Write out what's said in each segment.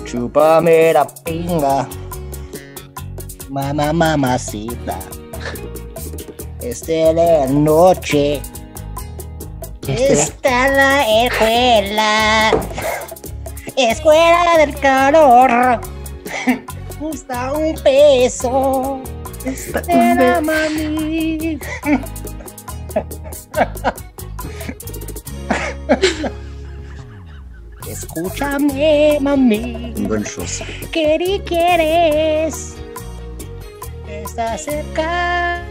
Chúpame la pinga, mamacita. Esta es la noche. Está la escuela. Escuela del calor. Gusta un peso. Espera, mami. Escúchame, mami. Bonne chance. ¿Qué quieres? Está cerca.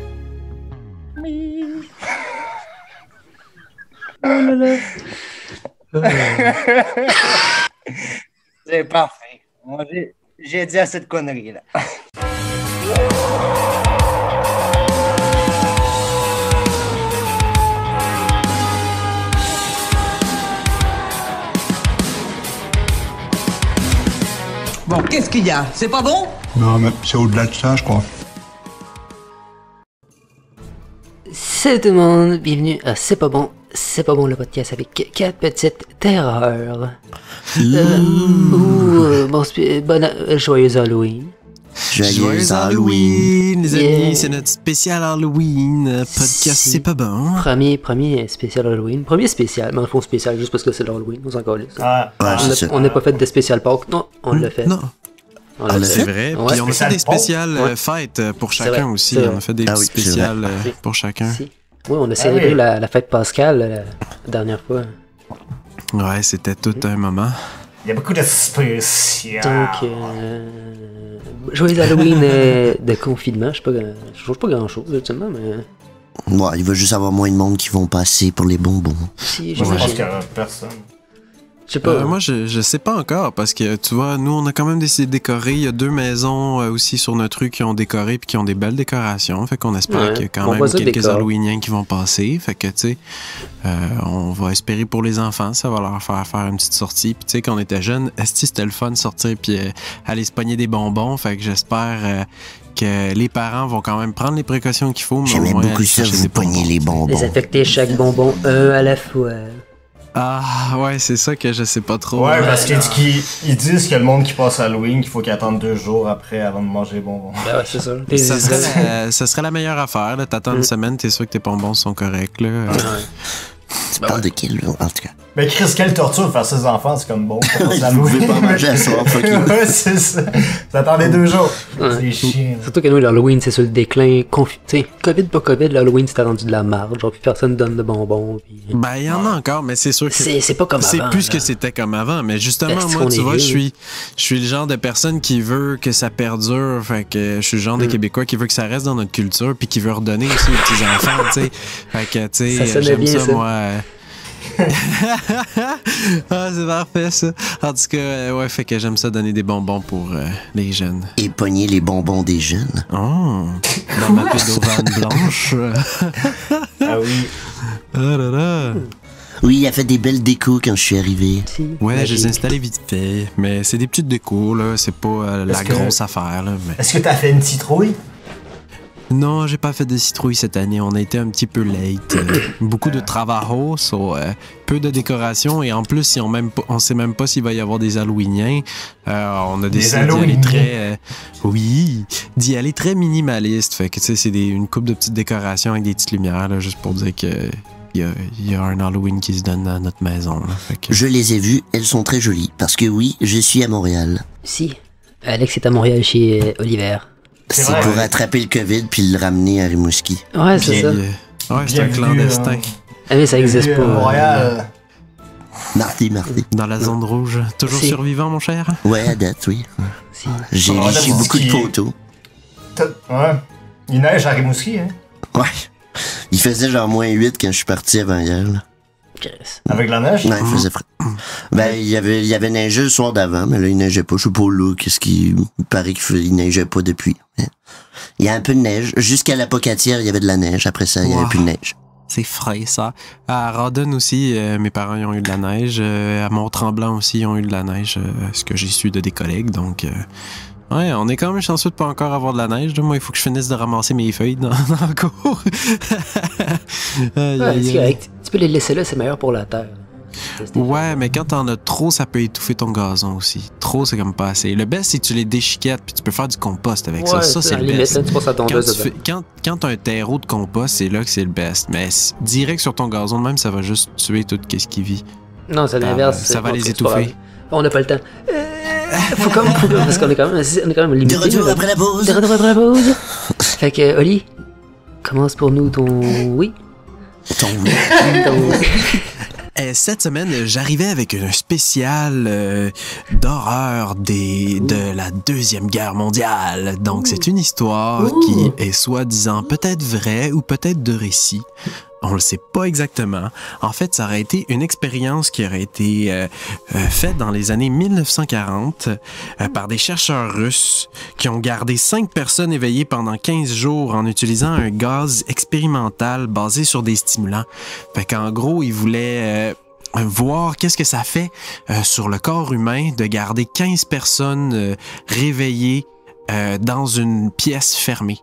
C'est parfait. Moi, j'ai dit assez de conneries là. Bon, qu'est-ce qu'il y a? C'est pas bon? Non, mais c'est au-delà de ça, je crois. Salut tout le monde, bienvenue à C'est pas bon le podcast avec 4 petites terreurs. Joyeux Halloween. Joyeux Halloween, les amis, c'est notre spécial Halloween, podcast C'est pas bon. Premier spécial Halloween. Premier spécial, mais en fond spécial juste parce que c'est l'Halloween, on s'en calisse. On n'a pas fait de spécial Pâques, non, on l'a fait. Non. C'est vrai, ouais. Puis on a fait des spéciales fêtes pour chacun aussi, on a fait des petits spéciales pour chacun. Si. Oui, on a célébré la fête pascale la dernière fois. Ouais, c'était tout un moment. Il y a beaucoup de spécial. Donc, joyeux Halloween de confinement, je change pas grand chose, actuellement, mais... Ouais, il va juste avoir moins de monde qui vont passer pour les bonbons. Si, je pense qu'il y aura personne. Je sais pas. Moi, je sais pas encore, parce que, tu vois, nous, on a quand même décidé de décorer. Il y a 2 maisons aussi sur notre rue qui ont décoré puis qui ont des belles décorations. Fait qu'on espère qu'il y a quand même quelques Halloweeniens qui vont passer. Fait que, tu sais, on va espérer pour les enfants, ça va leur faire une petite sortie. Puis, tu sais, quand on était jeunes, c'était le fun de sortir puis aller se pogner des bonbons. Fait que j'espère... que les parents vont quand même prendre les précautions qu'il faut. J'aimais beaucoup ça, vous pognez les bonbons. Désinfecter chaque bonbon un à la fois. Ah, ouais, c'est ça que je sais pas trop. Ouais, parce qu'ils disent qu'il y a le monde qui passe Halloween, qu'il faut qu'ils attendent 2 jours après avant de manger les bonbons. Ben ouais, c'est ça. Ça serait la meilleure affaire, là. T'attends une semaine, t'es sûr que tes bonbons sont corrects, là. Tu parles de quel, en tout cas? Mais Chris, quelle torture faire ça aux enfants, c'est comme bon. Vous pouvez pas manger à soir, fuck you. Ouais, c'est ça. Vous attendez 2 jours. C'est chiant. Surtout que nous, l'Halloween, c'est sur le déclin. T'sais, COVID, pas COVID, l'Halloween, c'était rendu de la marge. Genre, plus personne donne de bonbons. Pis... Ben, il y en a encore, mais c'est sûr que. C'est pas comme avant. C'est plus que c'était comme avant. Mais justement, moi, tu vois, je suis le genre de personne qui veut que ça perdure. Fait que je suis le genre de Québécois qui veut que ça reste dans notre culture. Puis qui veut redonner aussi aux petits-enfants, tu sais. Fait que, tu sais, j'aime bien, ça, moi. Ah, c'est parfait ça. En tout cas, ouais, fait que j'aime ça donner des bonbons pour les jeunes. Et pogner les bonbons des jeunes. Oh, dans ma pédovane blanche. Ah oui. Ah là là. Oui, il a fait des belles décos quand je suis arrivé. Ouais, je les ai installés vite fait. Mais c'est des petites décos, là. C'est pas la grosse affaire, là. Mais... Est-ce que t'as fait une citrouille? Non, j'ai pas fait de citrouille cette année. On a été un petit peu late. Beaucoup de travail, peu de décoration. Et en plus, on sait même pas s'il va y avoir des Halloweeniens. On a décidé d'y aller très... d'y aller très minimaliste. Fait que, tu sais, c'est une coupe de petites décorations avec des petites lumières, là, juste pour dire que... Il y a un Halloween qui se donne dans notre maison. Là, fait que... Je les ai vues, elles sont très jolies. Parce que oui, je suis à Montréal. Si. Alex est à Montréal chez Oliver. C'est pour attraper le COVID puis le ramener à Rimouski. Ouais, c'est ça. Ouais, c'est un clandestin. Ah mais ça existe pas. Montréal. Mardi. Dans la zone rouge. Toujours survivant, mon cher? Ouais, à date, oui. Si. J'ai beaucoup de photos. Ouais. Il neige à Rimouski, hein? Ouais. Il faisait genre -8 quand je suis parti avant hier, là. Avec la neige? Non, il faisait frais. Ben, il y avait neigé le soir d'avant, mais là, il neigeait pas. Je sais pas là, il paraît qu'il neigeait pas depuis. Il y a un peu de neige. Jusqu'à la Pocatière, il y avait de la neige. Après ça, il y avait plus de neige. C'est frais, ça. À Rawdon aussi, mes parents ils ont eu de la neige. À Mont-Tremblant aussi, ils ont eu de la neige. Ce que j'ai su de des collègues, donc... Ouais, on est quand même chanceux de pas encore avoir de la neige. Là. Moi, il faut que je finisse de ramasser mes feuilles dans le cours. C'est correct. Tu peux les laisser là, c'est meilleur pour la terre. Ouais, mais quand t'en as trop, ça peut étouffer ton gazon aussi. Trop, c'est comme pas assez. Le best, c'est que tu les déchiquettes puis tu peux faire du compost avec ça. Ça, c'est le best. Là, tu passes à tondeuse quand t'as un terreau de compost, c'est là que c'est le best. Mais direct sur ton gazon, même, ça va juste tuer tout ce qui vit. Non, c'est l'inverse. Ça va les étouffer. On n'a pas le temps. Faut quand même, parce qu'on est quand même limité. De retour après la pause. De retour après la pause. Fait que, Oli, commence pour nous ton oui. Ton oui. Cette semaine, j'arrivais avec un spécial d'horreur de la Deuxième Guerre mondiale. Donc, c'est une histoire qui est soi-disant peut-être vraie ou peut-être de récit. On le sait pas exactement. En fait, ça aurait été une expérience qui aurait été faite dans les années 1940 par des chercheurs russes qui ont gardé 5 personnes éveillées pendant 15 jours en utilisant un gaz expérimental basé sur des stimulants. Fait qu'en gros, ils voulaient voir qu'est-ce que ça fait sur le corps humain de garder 15 personnes réveillées dans une pièce fermée.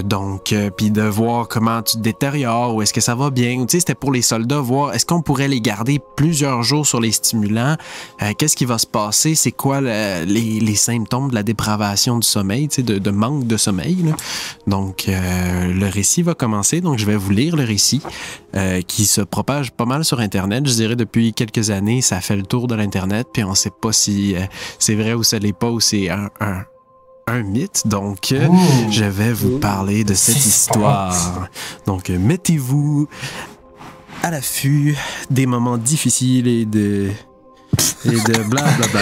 Donc, puis de voir comment tu te détériores, ou est-ce que ça va bien. Tu sais, c'était pour les soldats, voir est-ce qu'on pourrait les garder plusieurs jours sur les stimulants, qu'est-ce qui va se passer, c'est quoi les symptômes de la dépravation du sommeil, tu sais, de manque de sommeil, là. Donc, le récit va commencer, donc je vais vous lire le récit qui se propage pas mal sur Internet. Je dirais depuis quelques années, ça fait le tour de l'Internet, puis on sait pas si c'est vrai ou ça l'est pas, ou c'est un mythe, donc je vais vous parler de cette histoire. Donc, mettez-vous à l'affût des moments difficiles et de blablabla.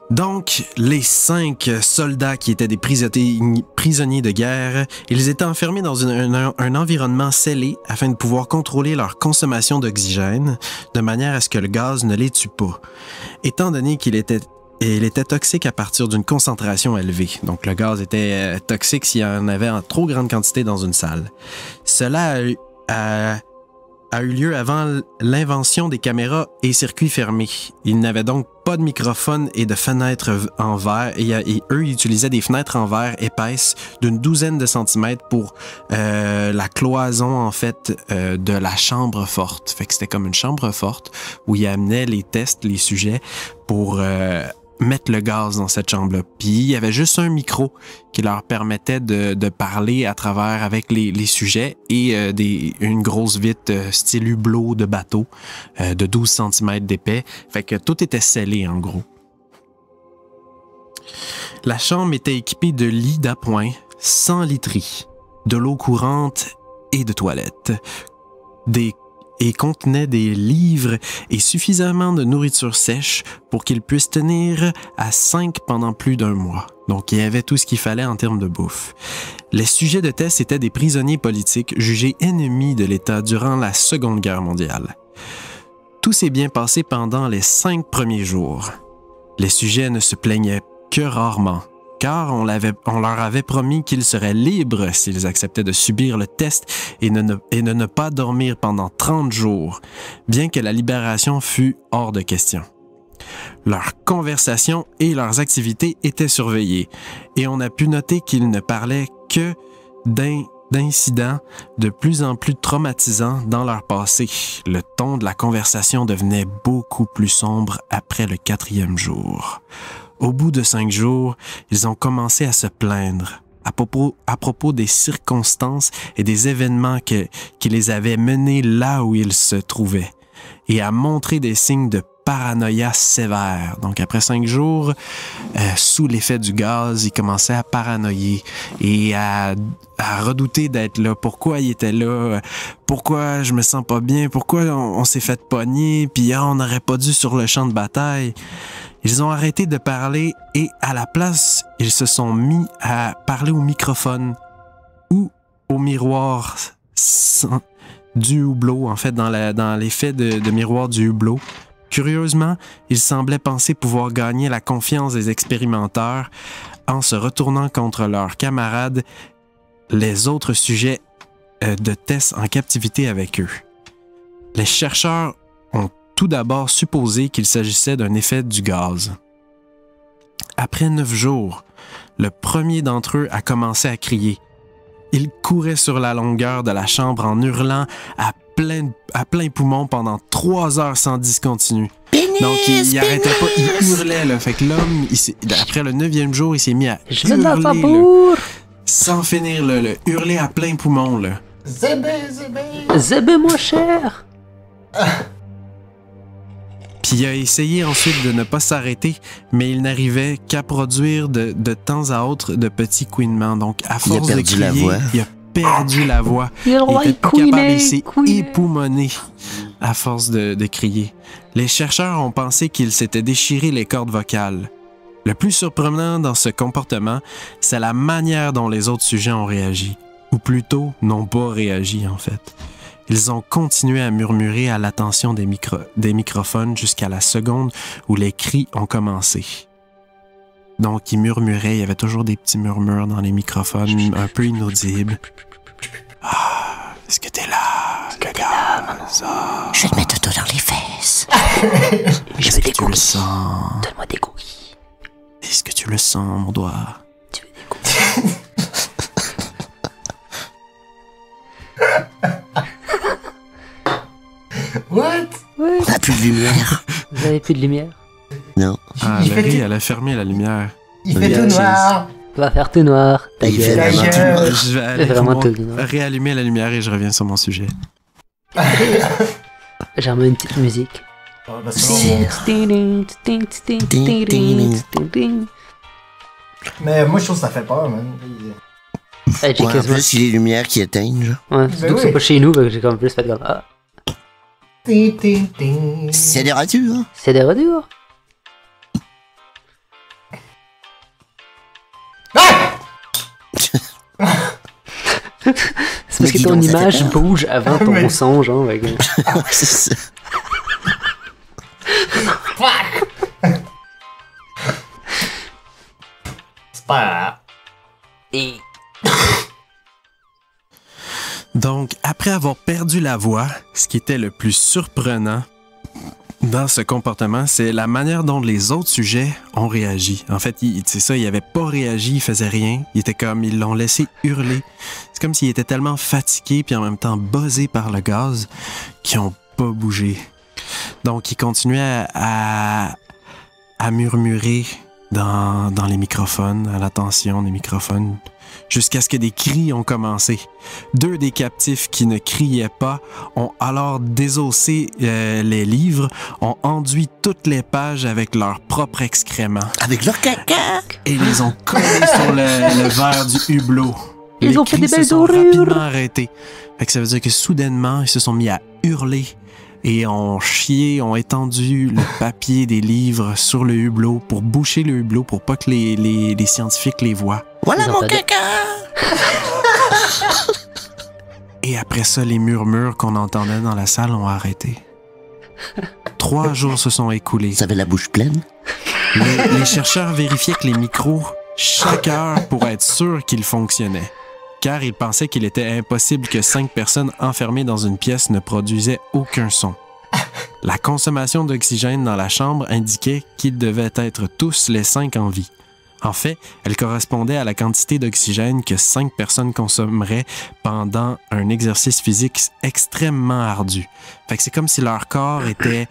Donc, les 5 soldats qui étaient des prisonniers de guerre, ils étaient enfermés dans un environnement scellé afin de pouvoir contrôler leur consommation d'oxygène de manière à ce que le gaz ne les tue pas. Étant donné qu'il était toxique à partir d'une concentration élevée. Donc, le gaz était toxique s'il y en avait en trop grande quantité dans une salle. Cela a eu lieu avant l'invention des caméras et circuits fermés. Ils n'avaient donc pas de microphone et de fenêtres en verre, et eux, ils utilisaient des fenêtres en verre épaisses d'une 12aine de centimètres pour la cloison, en fait, de la chambre forte. Fait que c'était comme une chambre forte où ils amenaient les tests, les sujets, pour mettre le gaz dans cette chambre-là. Puis il y avait juste un micro qui leur permettait de parler à travers avec les sujets et une grosse vitre style hublot de bateau de 12 cm d'épais. Fait que tout était scellé en gros. La chambre était équipée de lits d'appoint, sans literie, de l'eau courante et de toilettes, et contenait des livres et suffisamment de nourriture sèche pour qu'ils puissent tenir à 5 pendant plus d'1 mois. Donc, il y avait tout ce qu'il fallait en termes de bouffe. Les sujets de test étaient des prisonniers politiques jugés ennemis de l'État durant la Seconde Guerre mondiale. Tout s'est bien passé pendant les 5 premiers jours. Les sujets ne se plaignaient que rarement, car on leur avait promis qu'ils seraient libres s'ils acceptaient de subir le test et de ne pas dormir pendant 30 jours, bien que la libération fût hors de question. Leurs conversations et leurs activités étaient surveillées, et on a pu noter qu'ils ne parlaient que d'incidents de plus en plus traumatisants dans leur passé. Le ton de la conversation devenait beaucoup plus sombre après le 4e jour. Au bout de 5 jours, ils ont commencé à se plaindre à propos des circonstances et des événements qui les avaient menés là où ils se trouvaient, et à montrer des signes de paranoïa sévère. Donc, après 5 jours, sous l'effet du gaz, ils commençaient à paranoïer et à redouter d'être là. Pourquoi ils étaient là? Pourquoi je me sens pas bien? Pourquoi on s'est fait pogner? Puis on n'aurait pas dû sur le champ de bataille. Ils ont arrêté de parler et à la place, ils se sont mis à parler au microphone ou au miroir du hublot, en fait, dans l'effet de miroir du hublot. Curieusement, ils semblaient penser pouvoir gagner la confiance des expérimenteurs en se retournant contre leurs camarades, les autres sujets de tests en captivité avec eux. Les chercheurs ont tout d'abord supposé qu'il s'agissait d'un effet du gaz. Après 9 jours, le premier d'entre eux a commencé à crier Il courait sur la longueur de la chambre en hurlant à plein poumon pendant 3 heures sans discontinu. Donc, il arrêtait pas, il hurlait, là. Fait que l'homme, après le 9e jour, il s'est mis à hurler, là, sans finir, là, hurler à plein poumon, là. Zébé, mon cher! Puis il a essayé ensuite de ne pas s'arrêter, mais il n'arrivait qu'à produire de temps à autre de petits couinements. Donc, à force de crier, il a perdu la voix. Il était plus capable, il s'est époumoné à force de crier. Les chercheurs ont pensé qu'il s'était déchiré les cordes vocales. Le plus surprenant dans ce comportement, c'est la manière dont les autres sujets ont réagi. Ou plutôt, n'ont pas réagi, en fait. Ils ont continué à murmurer à l'attention des microphones jusqu'à la seconde où les cris ont commencé. Donc, ils murmuraient, il y avait toujours des petits murmures dans les microphones, un peu inaudibles. Ah, est-ce que t'es là? Ça. Je vais te mettre tout dans les fesses. Je veux des cookies. Le sens? Donne-moi des cookies. Est-ce que tu le sens, mon doigt? Tu veux des cookies? What? On n'a plus de lumière. Vous avez plus de lumière? Non. Ah, Laurie, elle a fermé la lumière. Il fait tout noir. Va faire tout noir. Ta Il fait gueule. vraiment tout noir. Je vais aller vraiment tout noir. réallumer la lumière et je reviens sur mon sujet. J'ai remis une petite musique. Mais moi, je trouve que ça fait peur, man. Hey, j'ai Ouais, en quasiment... plus, il y a les lumières qui éteignent, genre. Ouais, surtout que c'est pas chez nous, donc j'ai comme plus fait comme... Ah, C'est des ratures, hein. c'est des retours. C'est parce que ton image bouge avant ton son, genre. Avec... C'est ça. C'est pas... Et... Donc, après avoir perdu la voix, ce qui était le plus surprenant dans ce comportement, c'est la manière dont les autres sujets ont réagi. En fait, c'est ça, ils n'avaient pas réagi, ils faisaient rien. Ils l'ont laissé hurler. C'est comme s'ils étaient tellement fatigués puis en même temps buzzés par le gaz qu'ils n'ont pas bougé. Donc, ils continuaient à murmurer dans les microphones, à l'attention des microphones, jusqu'à ce que des cris ont commencé. 2 des captifs qui ne criaient pas ont alors désossé les livres, ont enduit toutes les pages avec leurs propres excréments. Avec leur caca. Et les ont collés sur le verre du hublot. Ils ont fait des belles dorures. dorures. Rapidement arrêtés. Fait que ça veut dire que soudainement, ils se sont mis à hurler et ont chié, ont étendu le papier des livres sur le hublot pour boucher le hublot pour pas que les scientifiques les voient. Voilà mon caca. Et après ça, les murmures qu'on entendait dans la salle ont arrêté. 3 jours se sont écoulés. Ça avait la bouche pleine. Les chercheurs vérifiaient que les micros, chaque heure, pour être sûrs qu'ils fonctionnaient. Car ils pensaient qu'il était impossible que 5 personnes enfermées dans une pièce ne produisaient aucun son. La consommation d'oxygène dans la chambre indiquait qu'ils devaient être tous les 5 en vie. En fait, elle correspondait à la quantité d'oxygène que 5 personnes consommeraient pendant un exercice physique extrêmement ardu. Fait que c'est comme si leur corps était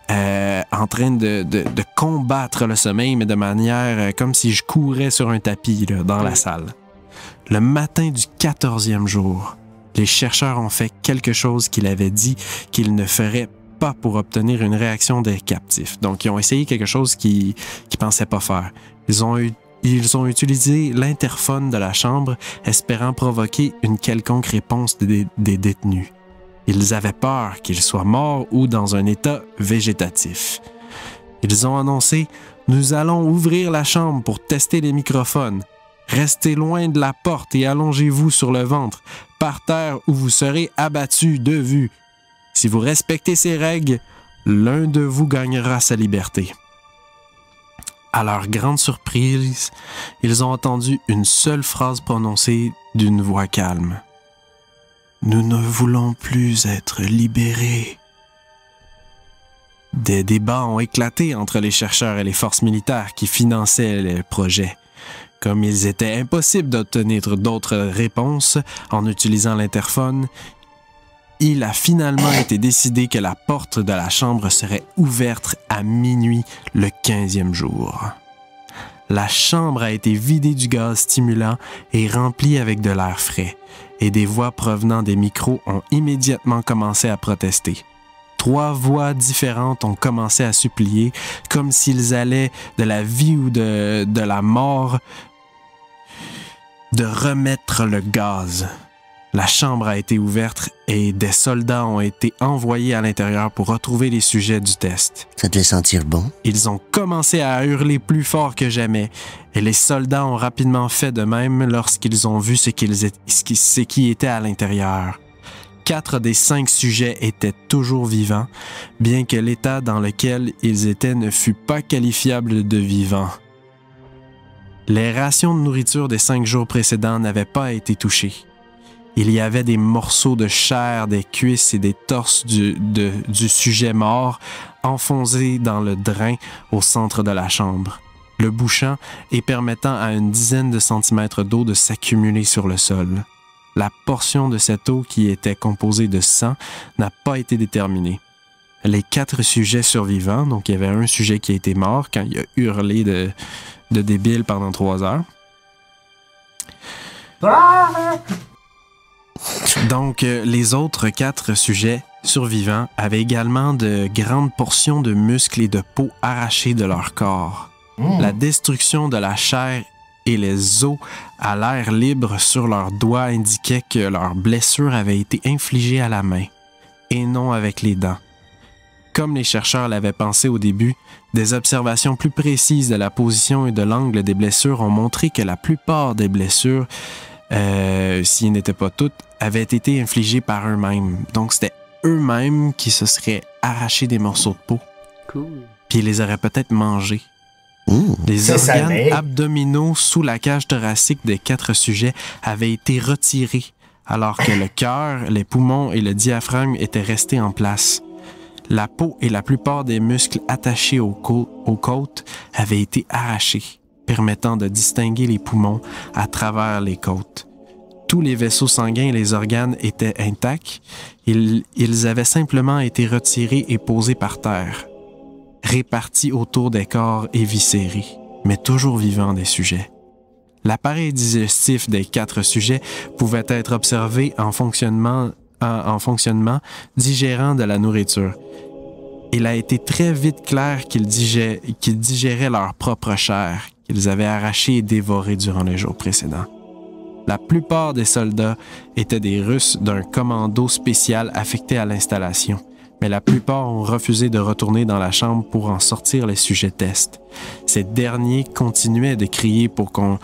en train de combattre le sommeil, mais de manière comme si je courais sur un tapis là, dans la salle. Le matin du 14e jour, les chercheurs ont fait quelque chose qu'ils avaient dit qu'ils ne feraient pas pour obtenir une réaction des captifs. Donc, ils ont essayé quelque chose qu'ils ne pensaient pas faire. Ils ont utilisé l'interphone de la chambre, espérant provoquer une quelconque réponse des détenus. Ils avaient peur qu'ils soient morts ou dans un état végétatif. Ils ont annoncé « Nous allons ouvrir la chambre pour tester les microphones. Restez loin de la porte et allongez-vous sur le ventre, par terre où vous serez abattus de vue. Si vous respectez ces règles, l'un de vous gagnera sa liberté. » À leur grande surprise, ils ont entendu une seule phrase prononcée d'une voix calme. « Nous ne voulons plus être libérés. » Des débats ont éclaté entre les chercheurs et les forces militaires qui finançaient le projet. Comme il était impossible d'obtenir d'autres réponses en utilisant l'interphone, il a finalement été décidé que la porte de la chambre serait ouverte à minuit le 15e jour. La chambre a été vidée du gaz stimulant et remplie avec de l'air frais, et des voix provenant des micros ont immédiatement commencé à protester. 3 voix différentes ont commencé à supplier, comme s'ils allaient de la vie ou de la mort, de remettre le gaz. La chambre a été ouverte et des soldats ont été envoyés à l'intérieur pour retrouver les sujets du test. Ça devait sentir bon. Ils ont commencé à hurler plus fort que jamais et les soldats ont rapidement fait de même lorsqu'ils ont vu ce qui était à l'intérieur. 4 des 5 sujets étaient toujours vivants, bien que l'état dans lequel ils étaient ne fût pas qualifiable de vivant. Les rations de nourriture des 5 jours précédents n'avaient pas été touchées. Il y avait des morceaux de chair, des cuisses et des torses du sujet mort enfoncés dans le drain au centre de la chambre, le bouchant et permettant à une dizaine de centimètres d'eau de s'accumuler sur le sol. La portion de cette eau qui était composée de sang n'a pas été déterminée. Les 4 sujets survivants, donc il y avait un sujet qui a été mort quand il a hurlé de débile pendant 3 heures. Donc, les autres 4 sujets survivants avaient également de grandes portions de muscles et de peau arrachées de leur corps. La destruction de la chair et les os à l'air libre sur leurs doigts indiquaient que leur blessure avait été infligée à la main, et non avec les dents. Comme les chercheurs l'avaient pensé au début, des observations plus précises de la position et de l'angle des blessures ont montré que la plupart des blessures, s'ils n'étaient pas toutes, avaient été infligées par eux-mêmes. Donc, c'était eux-mêmes qui se seraient arrachés des morceaux de peau. Cool. Puis ils les auraient peut-être mangés. Les organes abdominaux sous la cage thoracique des 4 sujets avaient été retirés, alors que le cœur, les poumons et le diaphragme étaient restés en place. La peau et la plupart des muscles attachés aux côtes avaient été arrachés, permettant de distinguer les poumons à travers les côtes. Tous les vaisseaux sanguins et les organes étaient intacts. Ils avaient simplement été retirés et posés par terre, répartis autour des corps éviscérés, mais toujours vivants des sujets. L'appareil digestif des 4 sujets pouvait être observé en fonctionnement digérant de la nourriture. Il a été très vite clair qu'ils digéraient leur propre chair, qu'ils avaient arrachée et dévorée durant les jours précédents. La plupart des soldats étaient des Russes d'un commando spécial affecté à l'installation, mais la plupart ont refusé de retourner dans la chambre pour en sortir les sujets tests. Ces derniers continuaient de crier pour qu'on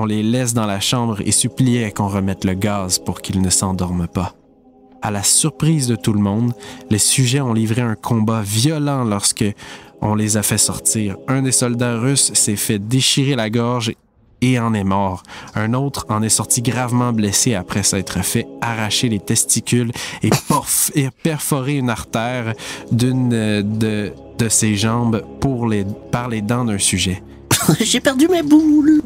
les laisse dans la chambre et suppliaient qu'on remette le gaz pour qu'ils ne s'endorment pas. À la surprise de tout le monde, les sujets ont livré un combat violent lorsque on les a fait sortir. Un des soldats russes s'est fait déchirer la gorge et en est mort. Un autre en est sorti gravement blessé après s'être fait arracher les testicules et perforer une artère d'une de ses jambes par les dents d'un sujet. J'ai perdu mes boules.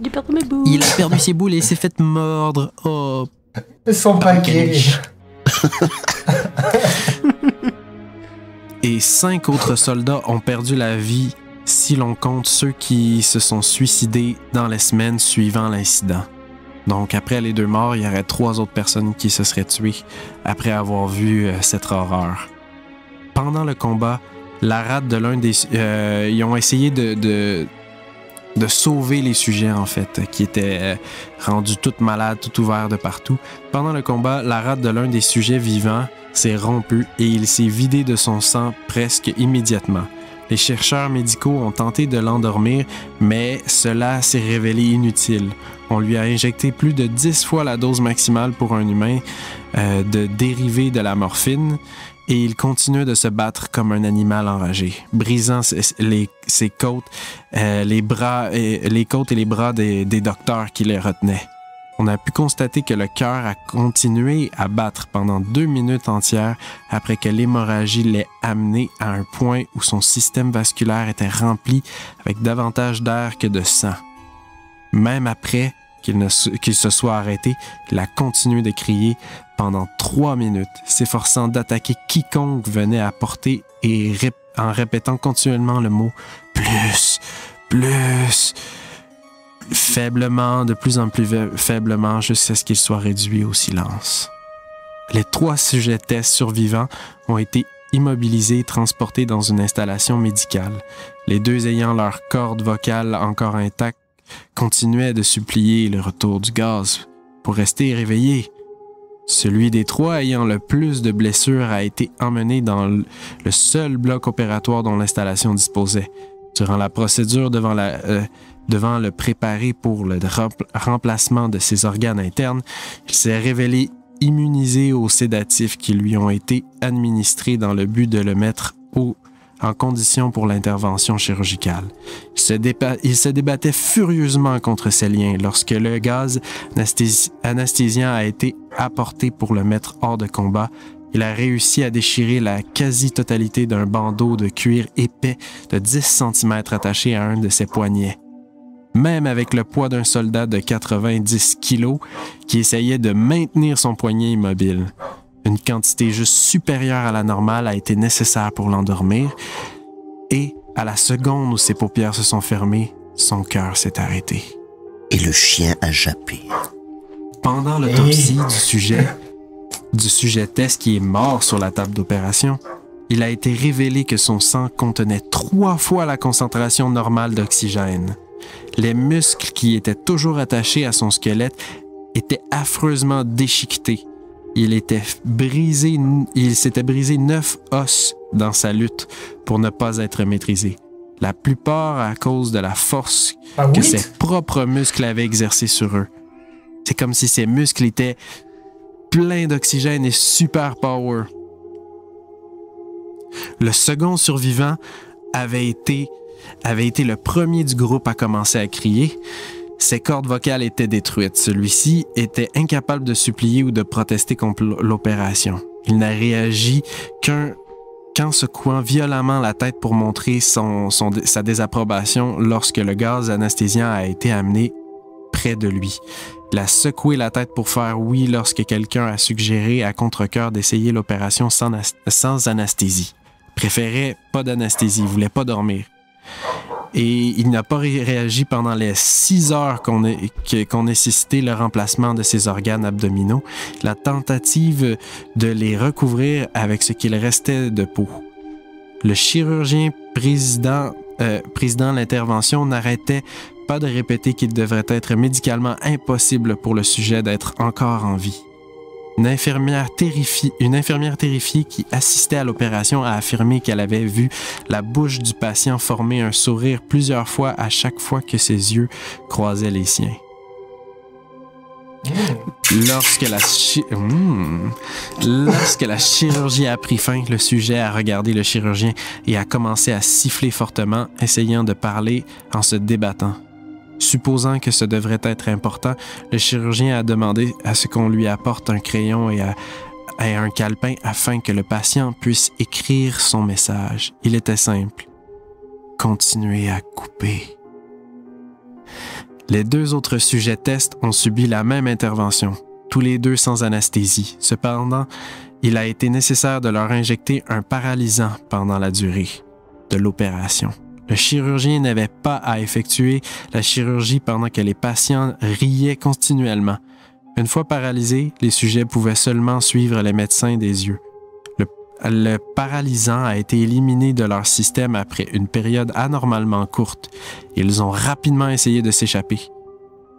Il a perdu ses boules et s'est fait mordre. Oh. Son paquet. Et 5 autres soldats ont perdu la vie si l'on compte ceux qui se sont suicidés dans les semaines suivant l'incident. Donc, après les 2 morts, il y aurait 3 autres personnes qui se seraient tuées après avoir vu cette horreur. Pendant le combat, la rate de l'un des... ils ont essayé de sauver les sujets, en fait, qui étaient rendus toutes malades, tout ouverts de partout. Pendant le combat, la rate de l'un des sujets vivants s'est rompue et il s'est vidé de son sang presque immédiatement. Les chercheurs médicaux ont tenté de l'endormir, mais cela s'est révélé inutile. On lui a injecté plus de 10 fois la dose maximale pour un humain de dérivé de la morphine et il continuait de se battre comme un animal enragé, brisant ses côtes, les côtes et les bras des docteurs qui les retenaient. On a pu constater que le cœur a continué à battre pendant 2 minutes entières après que l'hémorragie l'ait amené à un point où son système vasculaire était rempli avec davantage d'air que de sang. Même après qu'il se soit arrêté, il a continué de crier pendant 3 minutes, s'efforçant d'attaquer quiconque venait à portée et en répétant continuellement le mot « plus, plus ». Faiblement, de plus en plus faiblement, jusqu'à ce qu'il soit réduit au silence. Les 3 sujets tests survivants ont été immobilisés et transportés dans une installation médicale. Les 2 ayant leur corde vocale encore intacte continuaient de supplier le retour du gaz pour rester réveillés. Celui des 3 ayant le plus de blessures a été emmené dans le seul bloc opératoire dont l'installation disposait. Durant la procédure devant le préparé pour le remplacement de ses organes internes, il s'est révélé immunisé aux sédatifs qui lui ont été administrés dans le but de le mettre en condition pour l'intervention chirurgicale. Il se débattait furieusement contre ces liens lorsque le gaz anesthésiant a été apporté pour le mettre hors de combat. Il a réussi à déchirer la quasi-totalité d'un bandeau de cuir épais de 10 cm attaché à un de ses poignets. Même avec le poids d'un soldat de 90 kilos qui essayait de maintenir son poignet immobile. Une quantité juste supérieure à la normale a été nécessaire pour l'endormir et, à la seconde où ses paupières se sont fermées, son cœur s'est arrêté. Et le chien a jappé. Pendant l'autopsie du sujet test qui est mort sur la table d'opération, il a été révélé que son sang contenait 3 fois la concentration normale d'oxygène. Les muscles qui étaient toujours attachés à son squelette étaient affreusement déchiquetés. Il s'était brisé 9 os dans sa lutte pour ne pas être maîtrisé. La plupart à cause de la force que ses propres muscles avaient exercée sur eux. C'est comme si ses muscles étaient pleins d'oxygène et super power. Le second survivant avait été le premier du groupe à commencer à crier. Ses cordes vocales étaient détruites. Celui-ci était incapable de supplier ou de protester contre l'opération. Il n'a réagi qu'en secouant violemment la tête pour montrer sa désapprobation lorsque le gaz anesthésiant a été amené près de lui. Il a secoué la tête pour faire oui lorsque quelqu'un a suggéré à contre-cœur d'essayer l'opération sans anesthésie. Il préférait pas d'anesthésie, il voulait pas dormir. Et il n'a pas réagi pendant les 6 heures qu'on nécessitait le remplacement de ses organes abdominaux, la tentative de les recouvrir avec ce qu'il restait de peau. Le chirurgien président de l'intervention n'arrêtait pas de répéter qu'il devrait être médicalement impossible pour le sujet d'être encore en vie. Une infirmière terrifiée qui assistait à l'opération a affirmé qu'elle avait vu la bouche du patient former un sourire plusieurs fois à chaque fois que ses yeux croisaient les siens. Lorsque la chirurgie a pris fin, le sujet a regardé le chirurgien et a commencé à siffler fortement, essayant de parler en se débattant. Supposant que ce devrait être important, le chirurgien a demandé à ce qu'on lui apporte un crayon et un calepin afin que le patient puisse écrire son message. Il était simple. Continuez à couper. Les 2 autres sujets tests ont subi la même intervention, tous les 2 sans anesthésie. Cependant, il a été nécessaire de leur injecter un paralysant pendant la durée de l'opération. Le chirurgien n'avait pas à effectuer la chirurgie pendant que les patients riaient continuellement. Une fois paralysés, les sujets pouvaient seulement suivre les médecins des yeux. Le paralysant a été éliminé de leur système après une période anormalement courte. Ils ont rapidement essayé de s'échapper.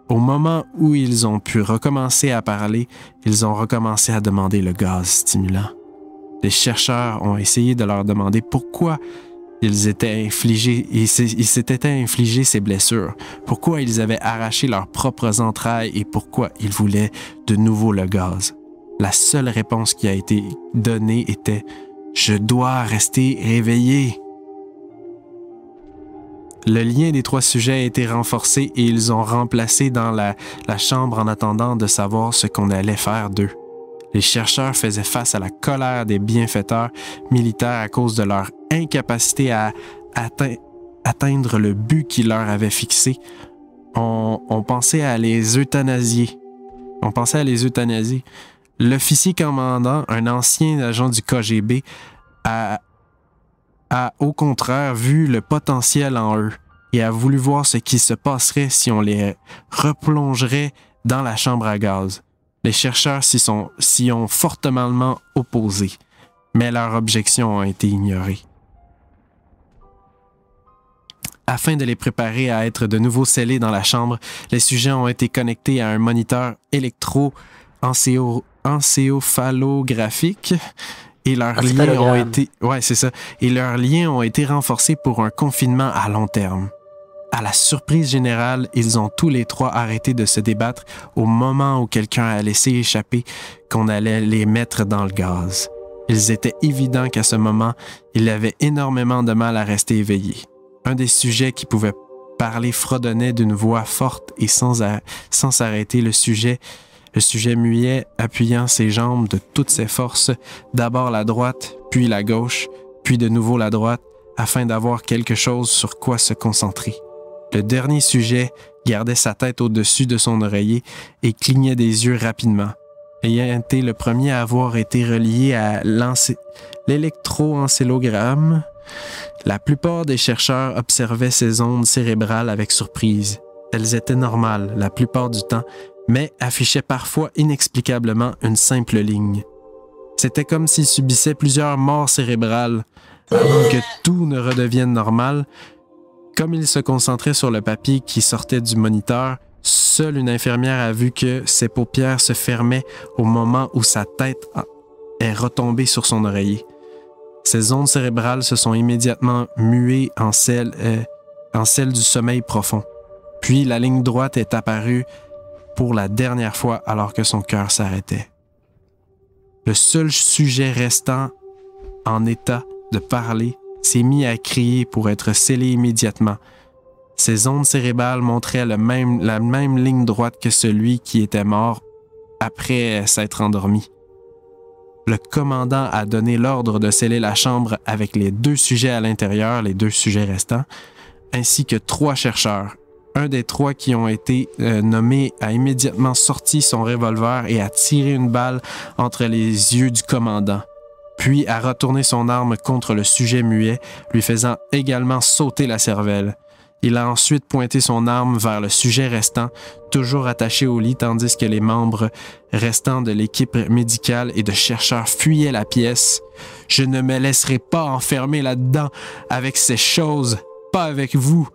Au moment où ils ont pu recommencer à parler, ils ont recommencé à demander le gaz stimulant. Les chercheurs ont essayé de leur demander pourquoi ils s'étaient infligés ces blessures, pourquoi ils avaient arraché leurs propres entrailles et pourquoi ils voulaient de nouveau le gaz. La seule réponse qui a été donnée était « Je dois rester réveillé ». Le lien des 3 sujets a été renforcé et ils ont remplacé dans la chambre en attendant de savoir ce qu'on allait faire d'eux. Les chercheurs faisaient face à la colère des bienfaiteurs militaires à cause de leur incapacité à atteindre le but qu'ils leur avaient fixé. on pensait à les euthanasier. L'officier commandant, un ancien agent du KGB, a au contraire vu le potentiel en eux et a voulu voir ce qui se passerait si on les replongerait dans la chambre à gaz. Les chercheurs s'y ont fortement opposés, mais leurs objections ont été ignorées. Afin de les préparer à être de nouveau scellés dans la chambre, les sujets ont été connectés à un moniteur électroencéphalographique et leurs liens ont été... Ouais, c'est ça. Et leurs liens ont été renforcés pour un confinement à long terme. À la surprise générale, ils ont tous les trois arrêté de se débattre au moment où quelqu'un a laissé échapper qu'on allait les mettre dans le gaz. Il était évident qu'à ce moment, ils avaient énormément de mal à rester éveillés. Un des sujets qui pouvait parler fredonnait d'une voix forte et sans s'arrêter. Le sujet muet, appuyant ses jambes de toutes ses forces, d'abord la droite, puis la gauche, puis de nouveau la droite, afin d'avoir quelque chose sur quoi se concentrer. Le dernier sujet gardait sa tête au-dessus de son oreiller et clignait des yeux rapidement. Ayant été le premier à avoir été relié à l'électroencéphalogramme, la plupart des chercheurs observaient ces ondes cérébrales avec surprise. Elles étaient normales la plupart du temps, mais affichaient parfois inexplicablement une simple ligne. C'était comme s'ils subissaient plusieurs morts cérébrales avant que tout ne redevienne normal. Comme ils se concentraient sur le papier qui sortait du moniteur, seule une infirmière a vu que ses paupières se fermaient au moment où sa tête est retombée sur son oreiller. Ces ondes cérébrales se sont immédiatement muées en celles du sommeil profond. Puis la ligne droite est apparue pour la dernière fois alors que son cœur s'arrêtait. Le seul sujet restant en état de parler s'est mis à crier pour être scellé immédiatement. Ces ondes cérébrales montraient la même ligne droite que celui qui était mort après s'être endormi. Le commandant a donné l'ordre de sceller la chambre avec les 2 sujets à l'intérieur, les 2 sujets restants, ainsi que 3 chercheurs. Un des 3 qui ont été nommés a immédiatement sorti son revolver et a tiré une balle entre les yeux du commandant, puis a retourné son arme contre le sujet muet, lui faisant également sauter la cervelle. Il a ensuite pointé son arme vers le sujet restant, toujours attaché au lit, tandis que les membres restants de l'équipe médicale et de chercheurs fuyaient la pièce. « Je ne me laisserai pas enfermer là-dedans avec ces choses, pas avec vous !»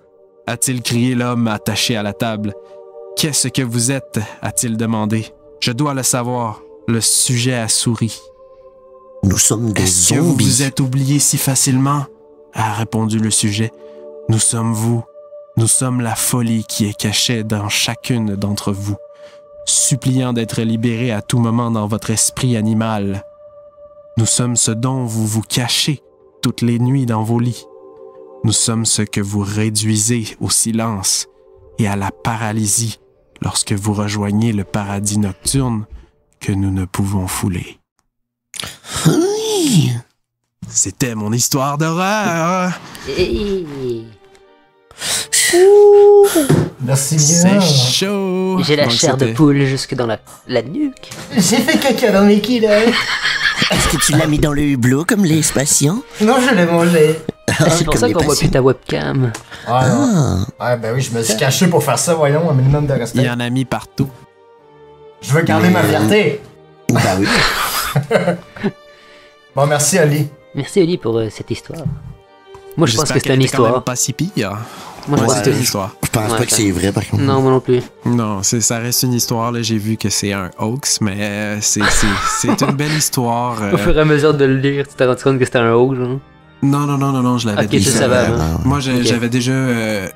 a-t-il crié l'homme attaché à la table. « Qu'est-ce que vous êtes ?» a-t-il demandé. « Je dois le savoir. » Le sujet a souri. « Nous sommes des zombies. »« Est-ce que vous vous êtes oublié si facilement ?» a répondu le sujet. « Nous sommes vous. Nous sommes la folie qui est cachée dans chacune d'entre vous, suppliant d'être libéré à tout moment dans votre esprit animal. Nous sommes ce dont vous vous cachez toutes les nuits dans vos lits. Nous sommes ce que vous réduisez au silence et à la paralysie lorsque vous rejoignez le paradis nocturne que nous ne pouvons fouler. » C'était mon histoire d'horreur. Merci bien. C'est chaud. J'ai la chair de poule jusque dans la nuque. J'ai fait caca dans mes culottes. Est-ce que tu l'as mis dans le hublot comme les patients? Non, je l'ai mangé. C'est pour ça qu'on voit plus ta webcam. Ouais, ben oui, je me suis caché pour faire ça, voyons, un minimum de respect. Il y en a mis partout. Je veux garder ma fierté. Bah oui. Bon, merci Ali. Merci Ali pour cette histoire. Moi je pense que c'est une histoire. Quand même pas si pire. Moi je pense que c'est une histoire. Je pense pas que c'est vrai par contre. Non, moi non plus. Non, ça reste une histoire. Là, j'ai vu que c'est un hoax, mais c'est une belle histoire. Au fur et à mesure de le lire, tu t'es rendu compte que c'était un hoax, hein? Non, je l'avais déjà. Tu savais avant. Moi, j'avais déjà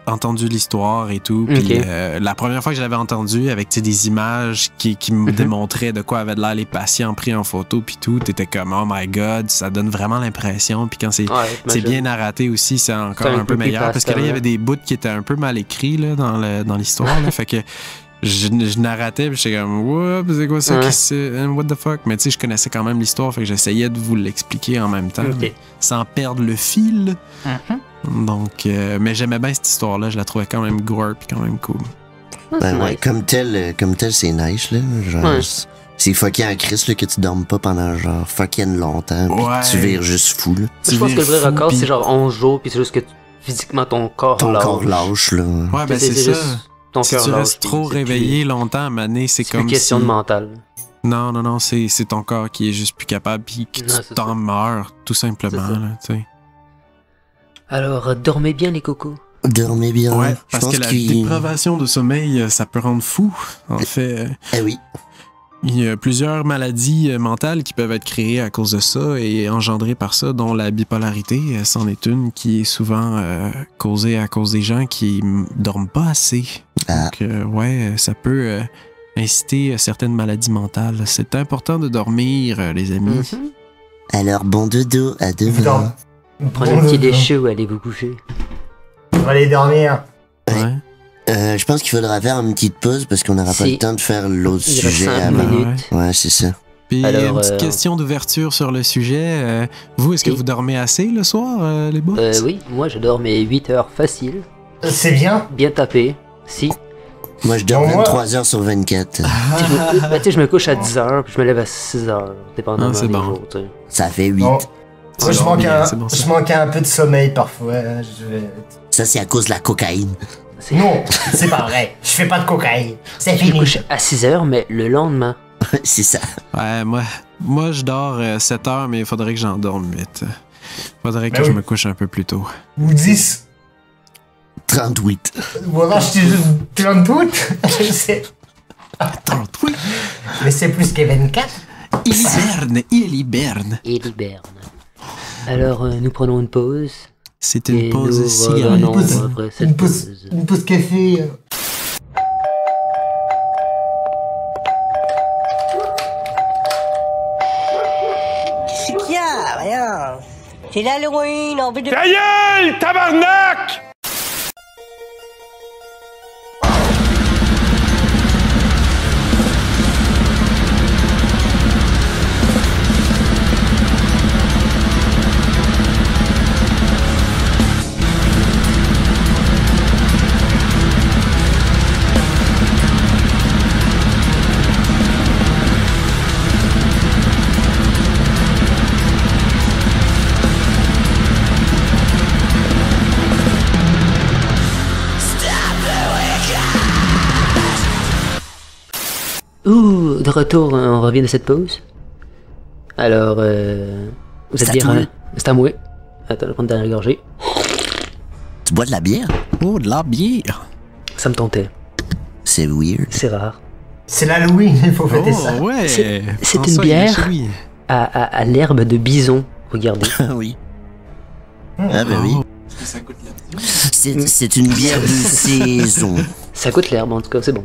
entendu l'histoire et tout. Puis la première fois que je l'avais entendu, avec des images qui me démontraient de quoi avaient l'air les patients pris en photo, puis tout, t'étais comme oh my god, ça donne vraiment l'impression. Puis quand c'est bien narraté aussi, c'est encore un peu meilleur. Parce que là, il y avait des bouts qui étaient un peu mal écrits là, dans l'histoire. Là, fait que je narratais, puis j'étais comme whoop, c'est quoi ça? What the fuck? Mais tu sais, je connaissais quand même l'histoire, fait que j'essayais de vous l'expliquer en même temps, sans perdre le fil. Donc, mais j'aimais bien cette histoire-là, je la trouvais quand même gore, puis quand même cool. Ouais, comme tel, c'est nice, là. Genre, c'est fucking en Christ, là, que tu dormes pas pendant, genre, fucking longtemps, pis tu vires juste fou, là. Je pense que le vrai record, c'est genre 11 jours, pis c'est juste que physiquement, ton corps lâche, là. Ouais, ben c'est ça. Si tu restes trop réveillé longtemps, à maner, c'est comme une question de mental. Non, c'est ton corps qui est juste plus capable, pis que tu t'en meurs, tout simplement, là, tu sais. Alors, dormez bien, les cocos. Dormez bien. Ouais, parce que la dépravation de sommeil, ça peut rendre fou, en fait. Oui. Il y a plusieurs maladies mentales qui peuvent être créées à cause de ça et engendrées par ça, dont la bipolarité, c'en est une qui est souvent causée à cause des gens qui dorment pas assez. Donc, ça peut inciter certaines maladies mentales. C'est important de dormir, les amis. Alors, bon dodo, à demain. Prenez un petit déchet ou allez vous coucher. On va aller dormir. Ouais. Je pense qu'il faudra faire une petite pause parce qu'on n'aura pas le temps de faire l'autre sujet avant. Ouais, c'est ça. Puis, une petite question d'ouverture sur le sujet. Vous, est-ce que vous dormez assez le soir, les boss? Oui, moi je dors mes 8 heures facile. C'est bien. Bien tapé. Si. Moi, je dors 23 heures sur 24. Je me couche à 10 heures, puis je me lève à 6 heures, dépendamment des jours. Ça fait 8. Bon. Moi, je manque un peu de sommeil parfois. Ça, c'est à cause de la cocaïne. Non, c'est pas vrai. Je fais pas de cocaïne. C'est fini. Je me couche à 6 heures, mais le lendemain. C'est ça. Ouais, moi je dors 7 heures, mais il faudrait que j'en dorme 8. Faudrait que je me couche un peu plus tôt. Ou 10. 38. Ou alors je te 38. 38. Mais c'est plus que 24. Il hiberne. Alors, nous prenons une pause. C'est une pause cigarette. Une pause café. Qu'est-ce qu'il y a? Rien. C'est l'Halloween, envie de... Ta gueule, tabarnak! De retour, on revient de cette pause. Alors, vous êtes bien... C'est à moi. Attends, je vais prendre une dernière gorgée. Tu bois de la bière? Oh, de la bière! Ça me tentait. C'est weird. C'est rare. C'est l'Halloween, il faut fêter ça. Ouais! C'est une bière à l'herbe de bison. Regardez. Oui. Ah ben oui. C'est une bière de saison. Ça coûte l'herbe, en tout cas, c'est bon.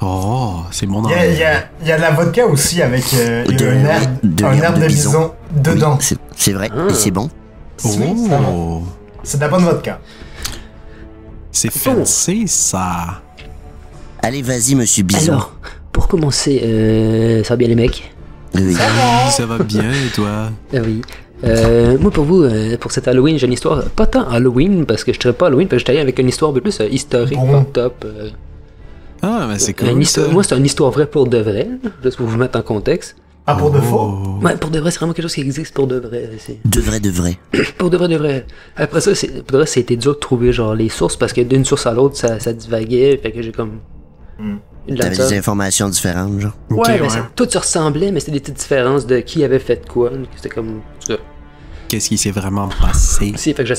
Oh, c'est mon nom. Il y a de la vodka aussi avec un herbe de bison dedans. Oui, c'est vrai, et c'est bon. Oh. C'est de la bonne vodka. C'est fancy, ça. Allez, vas-y, monsieur Bison. Alors, pour commencer, ça va bien les mecs? Oui. Ça va bien, et toi? Oui. Moi, pour vous, pour cette Halloween, j'ai une histoire, pas tant Halloween, parce que je serais pas Halloween, parce que je suis allé avec une histoire un peu plus historique, top. Ah, mais c'est cool. Moi, c'est une histoire vraie pour de vrai, juste pour vous mettre en contexte. Ah, pour de faux? Ouais, pour de vrai, c'est vraiment quelque chose qui existe pour de vrai. De vrai. Pour de vrai. Après ça, pour de vrai, c'était dur de trouver genre les sources, parce que d'une source à l'autre, ça divaguait, fait que j'ai comme... T'avais des informations différentes, genre? Ouais, mais tout se ressemblait, mais c'était des petites différences de qui avait fait quoi. C'était comme... Qu'est-ce qui s'est vraiment passé? Si, fait que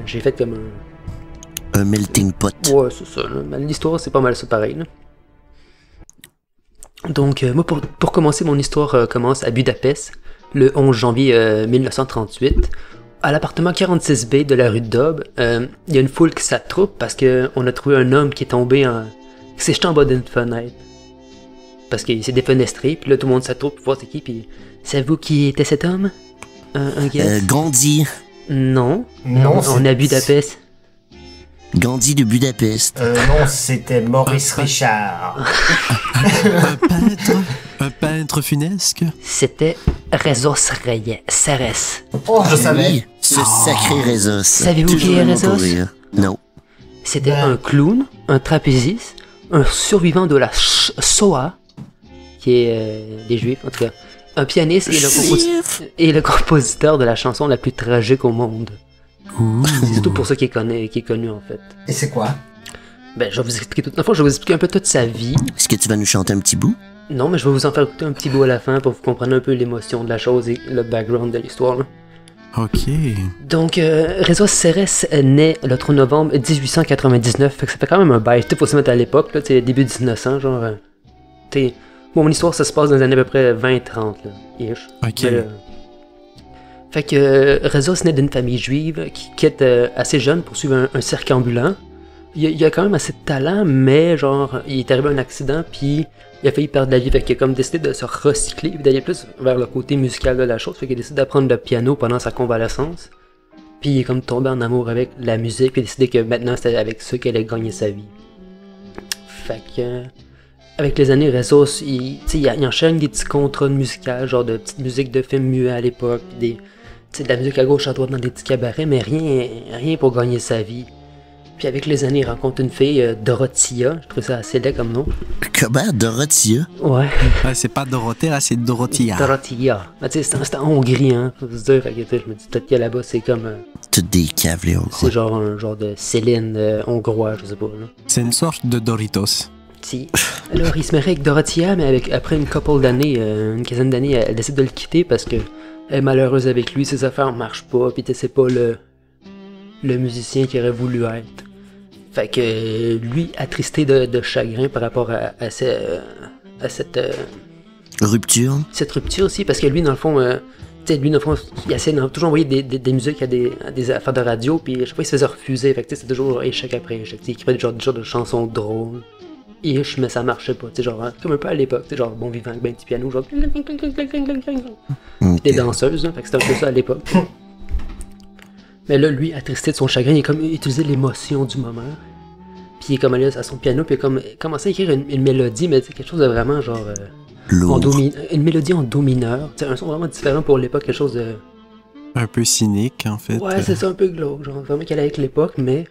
j'ai fait comme un melting pot. Ouais, c'est ça. L'histoire, c'est pas mal ça, pareil. Là. Donc, moi, pour commencer, mon histoire commence à Budapest, le 11 janvier 1938. À l'appartement 46B de la rue de Daube, il y a une foule qui s'attroupe parce qu'on a trouvé un homme qui est tombé qui s'est jeté en bas d'une fenêtre. Parce qu'il s'est défenestré, puis là, tout le monde s'attroupe pour voir c'est qui, puis savez-vous qui était cet homme? Un guess? Gandhi. Non, on est à Budapest. Gandhi de Budapest. Non, c'était Maurice Richard. Un peintre funesque. C'était Rezos Serres. Oh, je savais. Oui, ce sacré Rezos. Savez-vous qui est Rezos? Non. C'était un clown, un trapéziste, un survivant de la Shoah, qui est des Juifs en tout cas, un pianiste et le compositeur de la chanson la plus tragique au monde. C'est surtout pour ça qu'il est connu en fait. Et c'est quoi? Ben, je vais vous expliquer je vais vous expliquer un peu toute sa vie. Est-ce que tu vas nous chanter un petit bout? Non, mais je vais vous en faire écouter un petit bout à la fin pour que vous compreniez un peu l'émotion de la chose et le background de l'histoire. Là. Ok. Donc, Reza Serres naît le 3 novembre 1899, fait que ça fait quand même un bail. Il faut se mettre à l'époque, là, début 1900, genre. Bon, mon histoire, ça se passe dans les années à peu près 20-30, là, ish. Ok. Fait que Reza naît d'une famille juive qui quitte assez jeune pour suivre un cirque ambulant. Il a quand même assez de talent, mais genre, il est arrivé à un accident, puis il a failli perdre la vie. Fait qu'il a comme décidé de se recycler, puis d'aller plus vers le côté musical de la chose. Fait qu'il a décidé d'apprendre le piano pendant sa convalescence. Puis il est comme tombé en amour avec la musique, puis il a décidé que maintenant c'était avec ça qu'il allait gagner sa vie. Fait que, avec les années, Reza, il enchaîne des petits contrats musicaux, genre de petites musiques de films muets à l'époque, puis de la musique à gauche à droite dans des petits cabarets, mais rien pour gagner sa vie. Puis avec les années, il rencontre une fille, Dorothea. Je trouve ça assez laid comme nom. Comment? Dorothea? Ouais. C'est pas Dorothée, là, c'est Dorothea. Dorothea. Mais tu sais, c'est en Hongrie, hein. Faut se dire. Fait que, je me dis peut-être que là-bas, c'est comme. Toutes des caves, les Hongrois. C'est genre un genre de Céline hongrois, je sais pas. Là. C'est une sorte de Doritos. Si. Alors, il se marie avec Dorothea, mais après une couple d'années, une quinzaine d'années, elle décide de le quitter parce que elle est malheureuse avec lui, ses affaires marchent pas, pis c'est pas le musicien qu'il aurait voulu être. Fait que lui, attristé de chagrin par rapport à cette rupture. Cette rupture aussi, parce que lui, dans le fond, il essaie de toujours envoyer des musiques à des affaires de radio, puis à chaque fois, il se faisait refuser. Fait que c'est toujours échec après échec. Il écrivait des genres de chansons drôles. Ish, mais ça marchait pas. Genre, comme un peu à l'époque, genre Bon Vivant avec ben petit piano, genre. Des danseuses, hein, fait que c'était un peu ça à l'époque. Mais là, lui, attristé de son chagrin, il a comme utilisé l'émotion du moment. Puis il est comme allé à son piano, puis il a comme commencé à écrire une mélodie, mais c'est quelque chose de vraiment genre. Une mélodie en do mineur. C'est un son vraiment différent pour l'époque, quelque chose de. Un peu cynique, en fait. Ouais, c'est ça, un peu glauque, genre vraiment qu'elle allait avec l'époque, mais.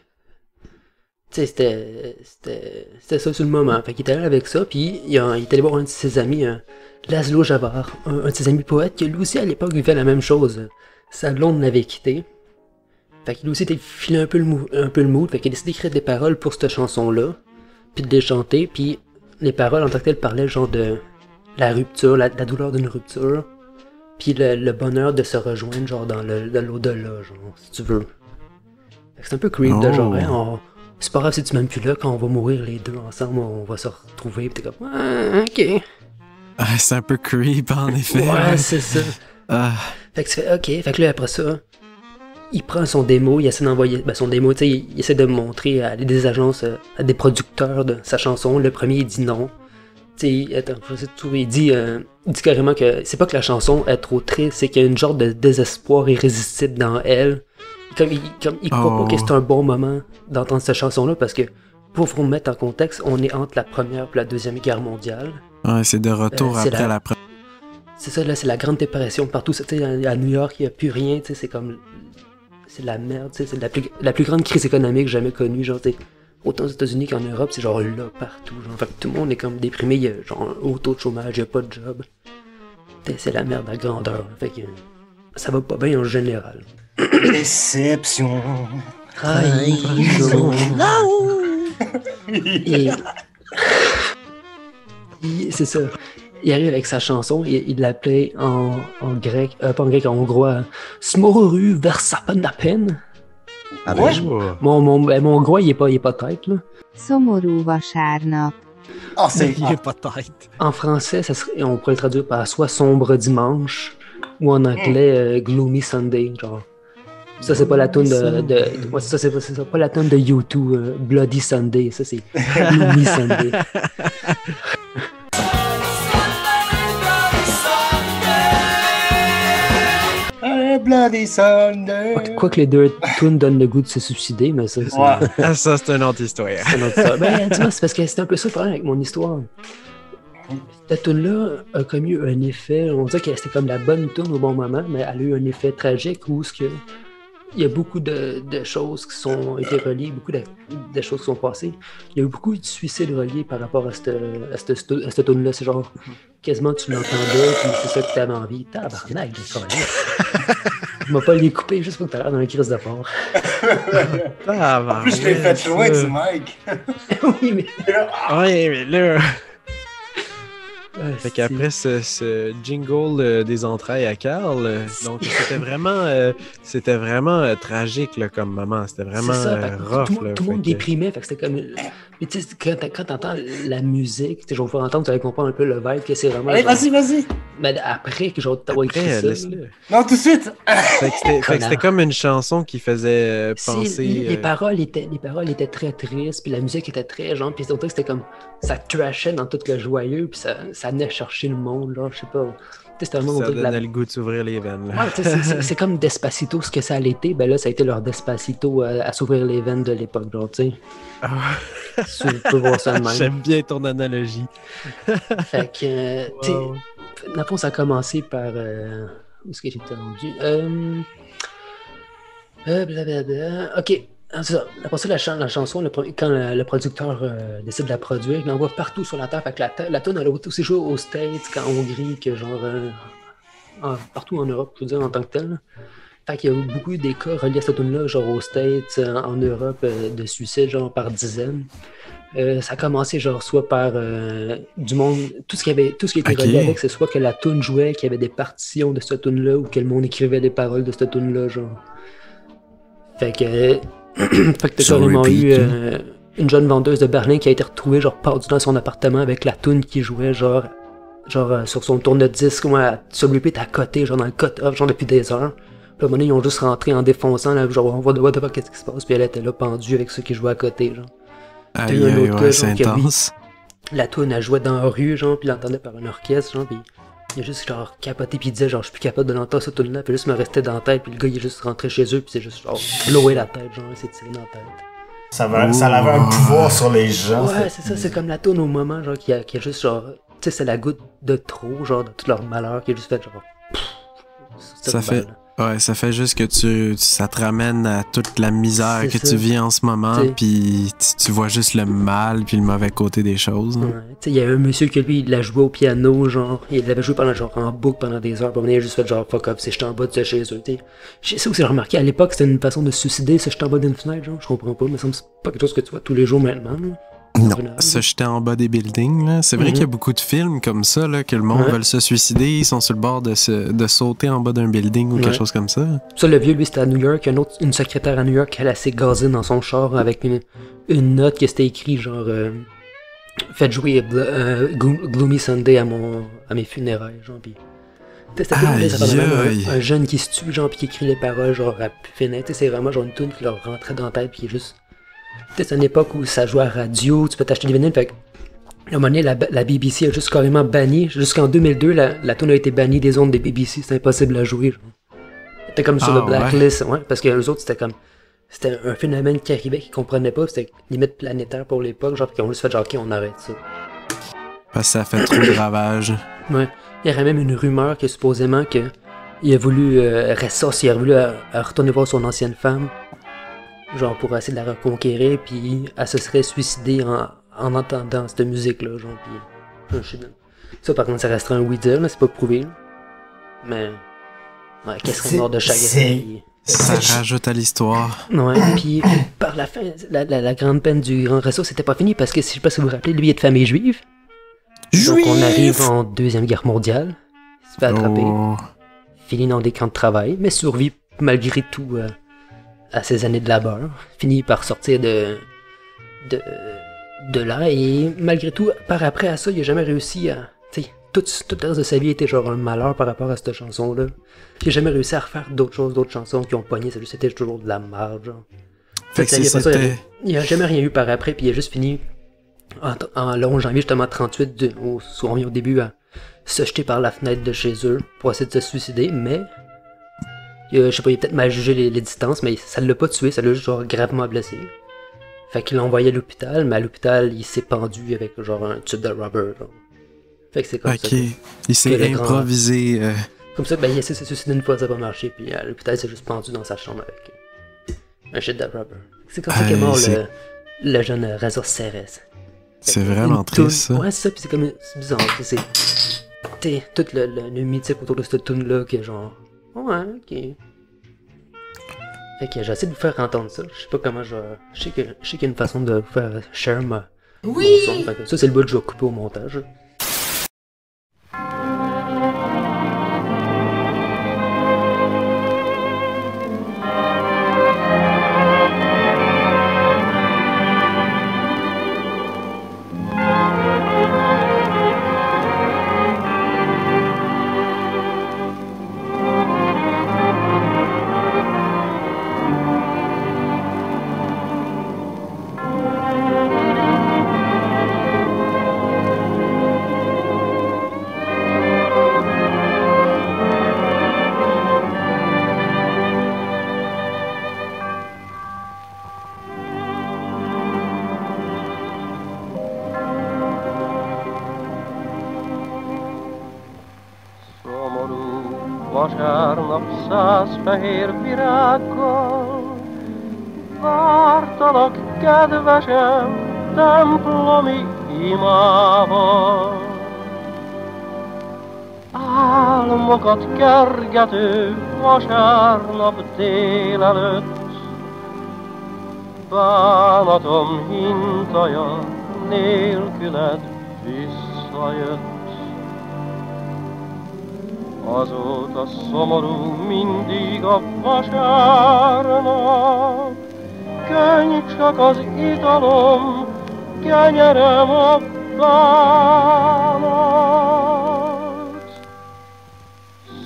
Tu sais, c'était ça sur le moment. Fait qu'il était allé avec ça, puis il est allé voir un de ses amis, Laszlo Javar, un de ses amis poètes, qui lui aussi à l'époque vivait la même chose. Sa blonde l'avait quitté. Fait qu'il aussi était filé un peu le mood, fait qu'il a décidé d'écrire des paroles pour cette chanson-là, puis de les chanter, puis les paroles en tant que telles parlaient genre de la rupture, la douleur d'une rupture, puis le bonheur de se rejoindre genre dans l'au-delà, genre, si tu veux. Fait que c'est un peu creep de genre, hein, c'est pas grave si tu m'aimes plus là, quand on va mourir les deux ensemble, on va se retrouver, pis t'es comme, ok. C'est un peu creep, en effet. Ouais, c'est ça. Fait que tu fais, ok, fait que là, après ça, il prend son démo, il essaie d'envoyer son démo, tu sais, il essaie de montrer à des agences, à des producteurs de sa chanson. Le premier, il dit non. Tu sais, attends, je sais tout, il dit carrément que c'est pas que la chanson est trop triste, c'est qu'il y a une genre de désespoir irrésistible dans elle. Il croit pas que c'est un bon moment d'entendre cette chanson-là, parce que, pour vous remettre en contexte, on est entre la première et la deuxième guerre mondiale. Ouais, c'est de retour après la première. C'est ça, là, c'est la grande dépression partout. Tu sais, à New York, il n'y a plus rien, tu sais, c'est comme. C'est la merde, tu sais, c'est la plus grande crise économique jamais connue, genre, tu sais, autant aux États-Unis qu'en Europe, c'est genre là partout, genre, fait que tout le monde est comme déprimé, il y a genre un haut taux de chômage, il n'y a pas de job. C'est la merde à grandeur, fait que ça va pas bien en général. Déception. Trahison. C'est ça. Il arrive avec sa chanson, il l'appelait en grec, pas en grec, en hongrois, Smoru Versapanapen. Ah ben, mon hongrois, il est pas tête, là. Szomorú vasárnap. Oh, Il est pas tête. En français, on pourrait le traduire par soit Sombre Dimanche, ou en anglais, Gloomy Sunday, genre. Ça, c'est pas la tune ouais, ça, c'est pas la tune de U2, Bloody Sunday. Ça, c'est Gloomy Sunday. Bloody Sunday. Quoi que les deux tunes donnent le goût de se suicider, mais ça, c'est... Ouais. Ça, c'est une autre histoire. C'est une autre histoire. Ben, tu vois, c'est parce que c'est un peu ça le problème avec mon histoire. Cette tune-là a comme eu un effet, on dirait que c'était comme la bonne tune au bon moment, mais elle a eu un effet tragique où ce que il y a beaucoup de choses qui sont été reliées, beaucoup de choses qui sont passées. Il y a eu beaucoup de suicides reliés par rapport à cette tune-là. C'est genre, quasiment tu l'entendais, puis c'est ça que tu avais envie. Tabarnak, je m'as pas les couper juste pour que tu aies l'air d'un crise de porc. En plus, je l'ai fait loin du mic. Oui, mais... Oui, mais là... Fait qu'après ce jingle des entrailles à Carl, donc c'était vraiment tragique là, comme moment. C'était vraiment rough. Tout le monde déprimait, fait que c'était comme... Mais tu sais, quand t'entends la musique, je vais vous faire entendre, tu vas comprendre un peu le vibe, que c'est vraiment... Allez, vas-y! Mais après que genre, t'as écrit ça... Non, tout de suite! Fait que c'était comme une chanson qui faisait penser... Les paroles étaient très tristes, puis la musique était très genre, puis surtout que c'était comme... Ça trashait dans tout le joyeux, puis ça venait chercher le monde, là, je sais pas... Ça donnait le goût de s'ouvrir les veines. Là. Ouais, c'est comme Despacito, ce que ça a été. Ben là, ça a été leur Despacito à s'ouvrir les veines de l'époque, genre, tu sais. Tu peux voir ça de même. J'aime bien ton analogie. Fait que, tu sais, dans le fond, ça a commencé par... où est-ce que j'étais rendu? Blablabla. OK. Après ça, la chanson, quand le producteur décide de la produire, il l'envoie partout sur la terre. Fait que la tune, elle a aussi joué aux States, qu'en Hongrie, que genre partout en Europe, je veux dire, en tant que tel. Fait qu'il y a eu beaucoup des cas reliés à cette tune-là, genre aux States, en Europe, de suicides, genre par dizaines. Ça a commencé genre soit par du monde, tout ce qui était relié avec, c'est soit que la tune jouait, qu'il y avait des partitions de cette tune-là, ou que le monde écrivait les paroles de cette tune-là, genre. Fait que t'as carrément eu une jeune vendeuse de Berlin qui a été retrouvée genre perdue dans son appartement avec la toune qui jouait genre sur son tourne-disque, sur le repeat à côté, genre dans le cut-off, genre depuis des heures. Puis à un moment donné, ils ont juste rentré en défonçant, là, genre on voit qu'est-ce qui se passe, puis elle était là pendue avec ceux qui jouaient à côté, genre. C'est intense. La toune, elle jouait dans la rue, genre, puis l'entendait par un orchestre, genre, puis il a juste genre capoté, puis il disait genre je suis plus capable de l'entendre cette tune là, puis juste me restait dans la tête, puis le gars il est juste rentré chez eux, puis c'est juste genre blowé la tête, genre il s'est tiré dans la tête. Ça avait un pouvoir sur les gens. Ouais, c'est ça, c'est comme la tune au moment, genre qui a juste genre, tu sais, c'est la goutte de trop, genre de tout leur malheur, qui a juste fait genre. Ça fait juste que ça te ramène à toute la misère que tu vis en ce moment, puis tu vois juste le mal puis le mauvais côté des choses. Ouais, il y a un monsieur qui lui, il l'a joué au piano, genre, il l'avait joué pendant genre en boucle pendant des heures, puis on a juste fait genre fuck up, c'est j'étais en bas de chez eux, tu sais. Je sais aussi remarqué, à l'époque c'était une façon de se suicider, c'est j'étais en bas d'une fenêtre, genre, je comprends pas, mais ça me semble pas quelque chose que tu vois tous les jours maintenant. Là. Non, se jeter en bas des buildings, là. C'est vrai qu'il y a beaucoup de films comme ça, là, que le monde veut se suicider, ils sont sur le bord de sauter en bas d'un building ou quelque chose comme ça. Ça, le vieux, lui, c'était à New York. Il y a une secrétaire à New York, elle a s'est gazée dans son char avec une note qui c'était écrit, genre, faites jouer Gloomy Sunday à mes funérailles, genre, pis... C'était un jeune qui se tue, genre, pis qui écrit les paroles, genre, à pu finir. C'est vraiment, genre, une tune qui leur rentrait dans la tête, pis qui est juste... C'est une époque où ça jouait à radio, tu peux t'acheter des vinyles, fait que, à un moment donné, la BBC a juste carrément banni, jusqu'en 2002, la tune a été bannie des ondes des BBC, c'était impossible à jouer. C'était comme sur le blacklist, parce que les autres, c'était un phénomène qui arrivait, qu'ils comprenaient pas, c'était limite planétaire pour l'époque, genre, qu'ils ont juste fait genre, ok, on arrête ça. Parce que ça fait trop de ravages. Ouais, il y aurait même une rumeur que supposément il a voulu ressortir, il a voulu retourner voir son ancienne femme, genre pour essayer de la reconquérir, puis elle se serait suicidée en entendant cette musique-là, genre, puis je sais pas. Ça, par contre, ça resterait un oui-dire, là, c'est pas prouvé, là. Mais, ouais, qu'est-ce qu'on mort de chagrin? Ça rajoute à l'histoire. Ouais, puis par la fin, la grande peine du Grand Resto, c'était pas fini, parce que, si je sais pas si vous vous rappelez, lui est de famille juive. Donc on arrive en Deuxième Guerre mondiale, il se fait attraper, finit dans des camps de travail, mais survit malgré tout à ses années de labeur, finit par sortir de là, et malgré tout, par après à ça, il a jamais réussi à... Tout le reste de sa vie était genre un malheur par rapport à cette chanson-là. Il a jamais réussi à refaire d'autres chansons qui ont pogné, c'était toujours de la merde, genre. Fait que il n'y a jamais rien eu par après, puis il a juste fini en long janvier, justement 38, au début, à se jeter par la fenêtre de chez eux pour essayer de se suicider, mais je sais pas, il a peut-être mal jugé les distances, mais ça l'a pas tué, ça l'a juste genre gravement blessé. Fait qu'il l'a envoyé à l'hôpital, mais à l'hôpital, il s'est pendu avec genre un tube de rubber, genre. Fait que c'est comme ça. Il s'est improvisé. Comme ça, il essaie de se suicider une fois, ça n'a pas marché, puis à l'hôpital, il s'est juste pendu dans sa chambre avec un shit de rubber. C'est comme ça qu'est mort le jeune Razor Ceres. C'est vraiment triste, ça. Ouais, c'est ça, pis c'est comme... C'est bizarre, c'est... tout le mythique autour de cette tune-là, qui est genre... Ouais, ok. Fait que j'essaie de vous faire entendre ça. Je sais pas comment je vais... Je sais qu'il y a une façon de vous faire share mon son. Fait que ça, c'est le bout que je vais couper au montage. Vasárnap 100 fehér virággal vártalak, kedvesem, templomi imával. Álmokat kergető vasárnap délelőtt, bánatom hintaja nélküled visszajött. Azóta szomorú mindig a vasárnap, könny csak az italom, kenyerem a bánat.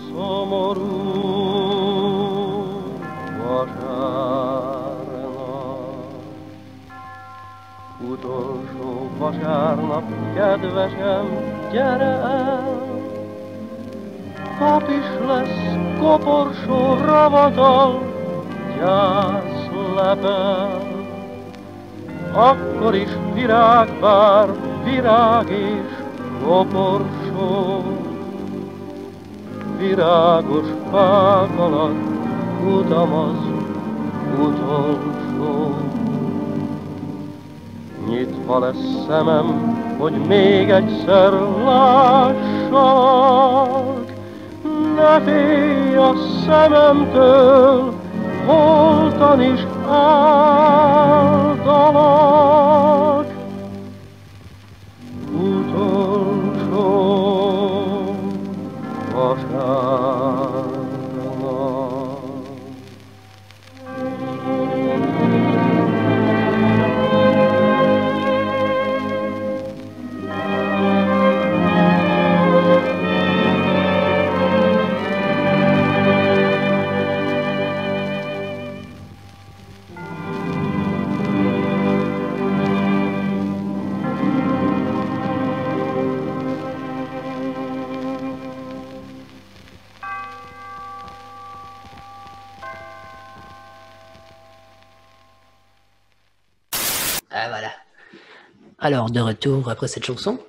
Szomorú vasárnap, utolsó vasárnap, kedvesem, gyere el! Pap is lesz koporsó ravatal, gyász lepel. Akkor is virág vár, virág és koporsó. Virágos fák alatt utam az utolsó. Nyitva lesz szemem, hogy még egyszer lássalak. Ne félj a szememtől, holtan is áldalak. Utolsó vasárnap. Ah voilà. Alors, de retour après cette chanson.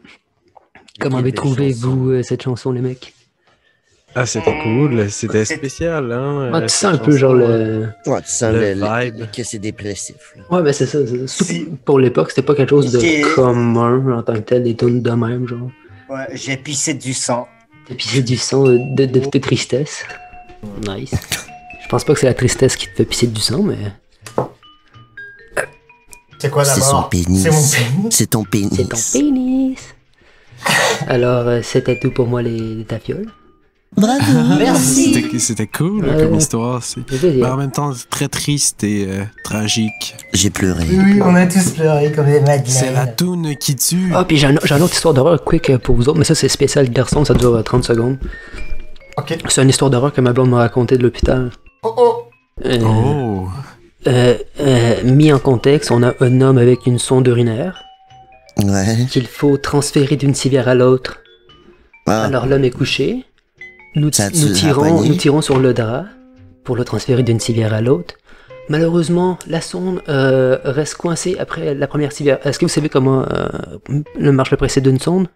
Comment avez trouvé-vous cette chanson, les mecs? Ah, c'était cool, c'était spécial, hein? Ah, tu sens un peu genre le... Ouais, tu sens le vibe. Que c'est dépressif. Là. Ouais, ben c'est ça. Pour l'époque, c'était pas quelque chose de commun en tant que tel, des tunes de même, genre. Ouais, j'ai pissé du sang. T'as pissé du sang de tristesse. Nice. Je pense pas que c'est la tristesse qui te fait pisser du sang, mais... C'est quoi d'abord? C'est son pénis. C'est mon pénis. C'est ton pénis. C'est ton pénis. Alors, c'était tout pour moi, les tafioles. Bravo. Merci. C'était cool comme histoire. Mais en même temps, très triste et tragique. J'ai pleuré. Oui, on a tous pleuré comme des madeleines. C'est la toune qui tue. Ah, puis j'ai une autre histoire d'horreur quick pour vous autres, mais ça c'est spécial garçon, ça dure 30 secondes. Ok. C'est une histoire d'horreur que ma blonde m'a racontée de l'hôpital. Mis en contexte, on a un homme avec une sonde urinaire. Ouais. Qu'il faut transférer d'une civière à l'autre. Ah. Alors l'homme est couché. Nous tirons sur le drap pour le transférer d'une civière à l'autre. Malheureusement, la sonde reste coincée après la première civière. Est-ce que vous savez comment marche le principe d'une sonde?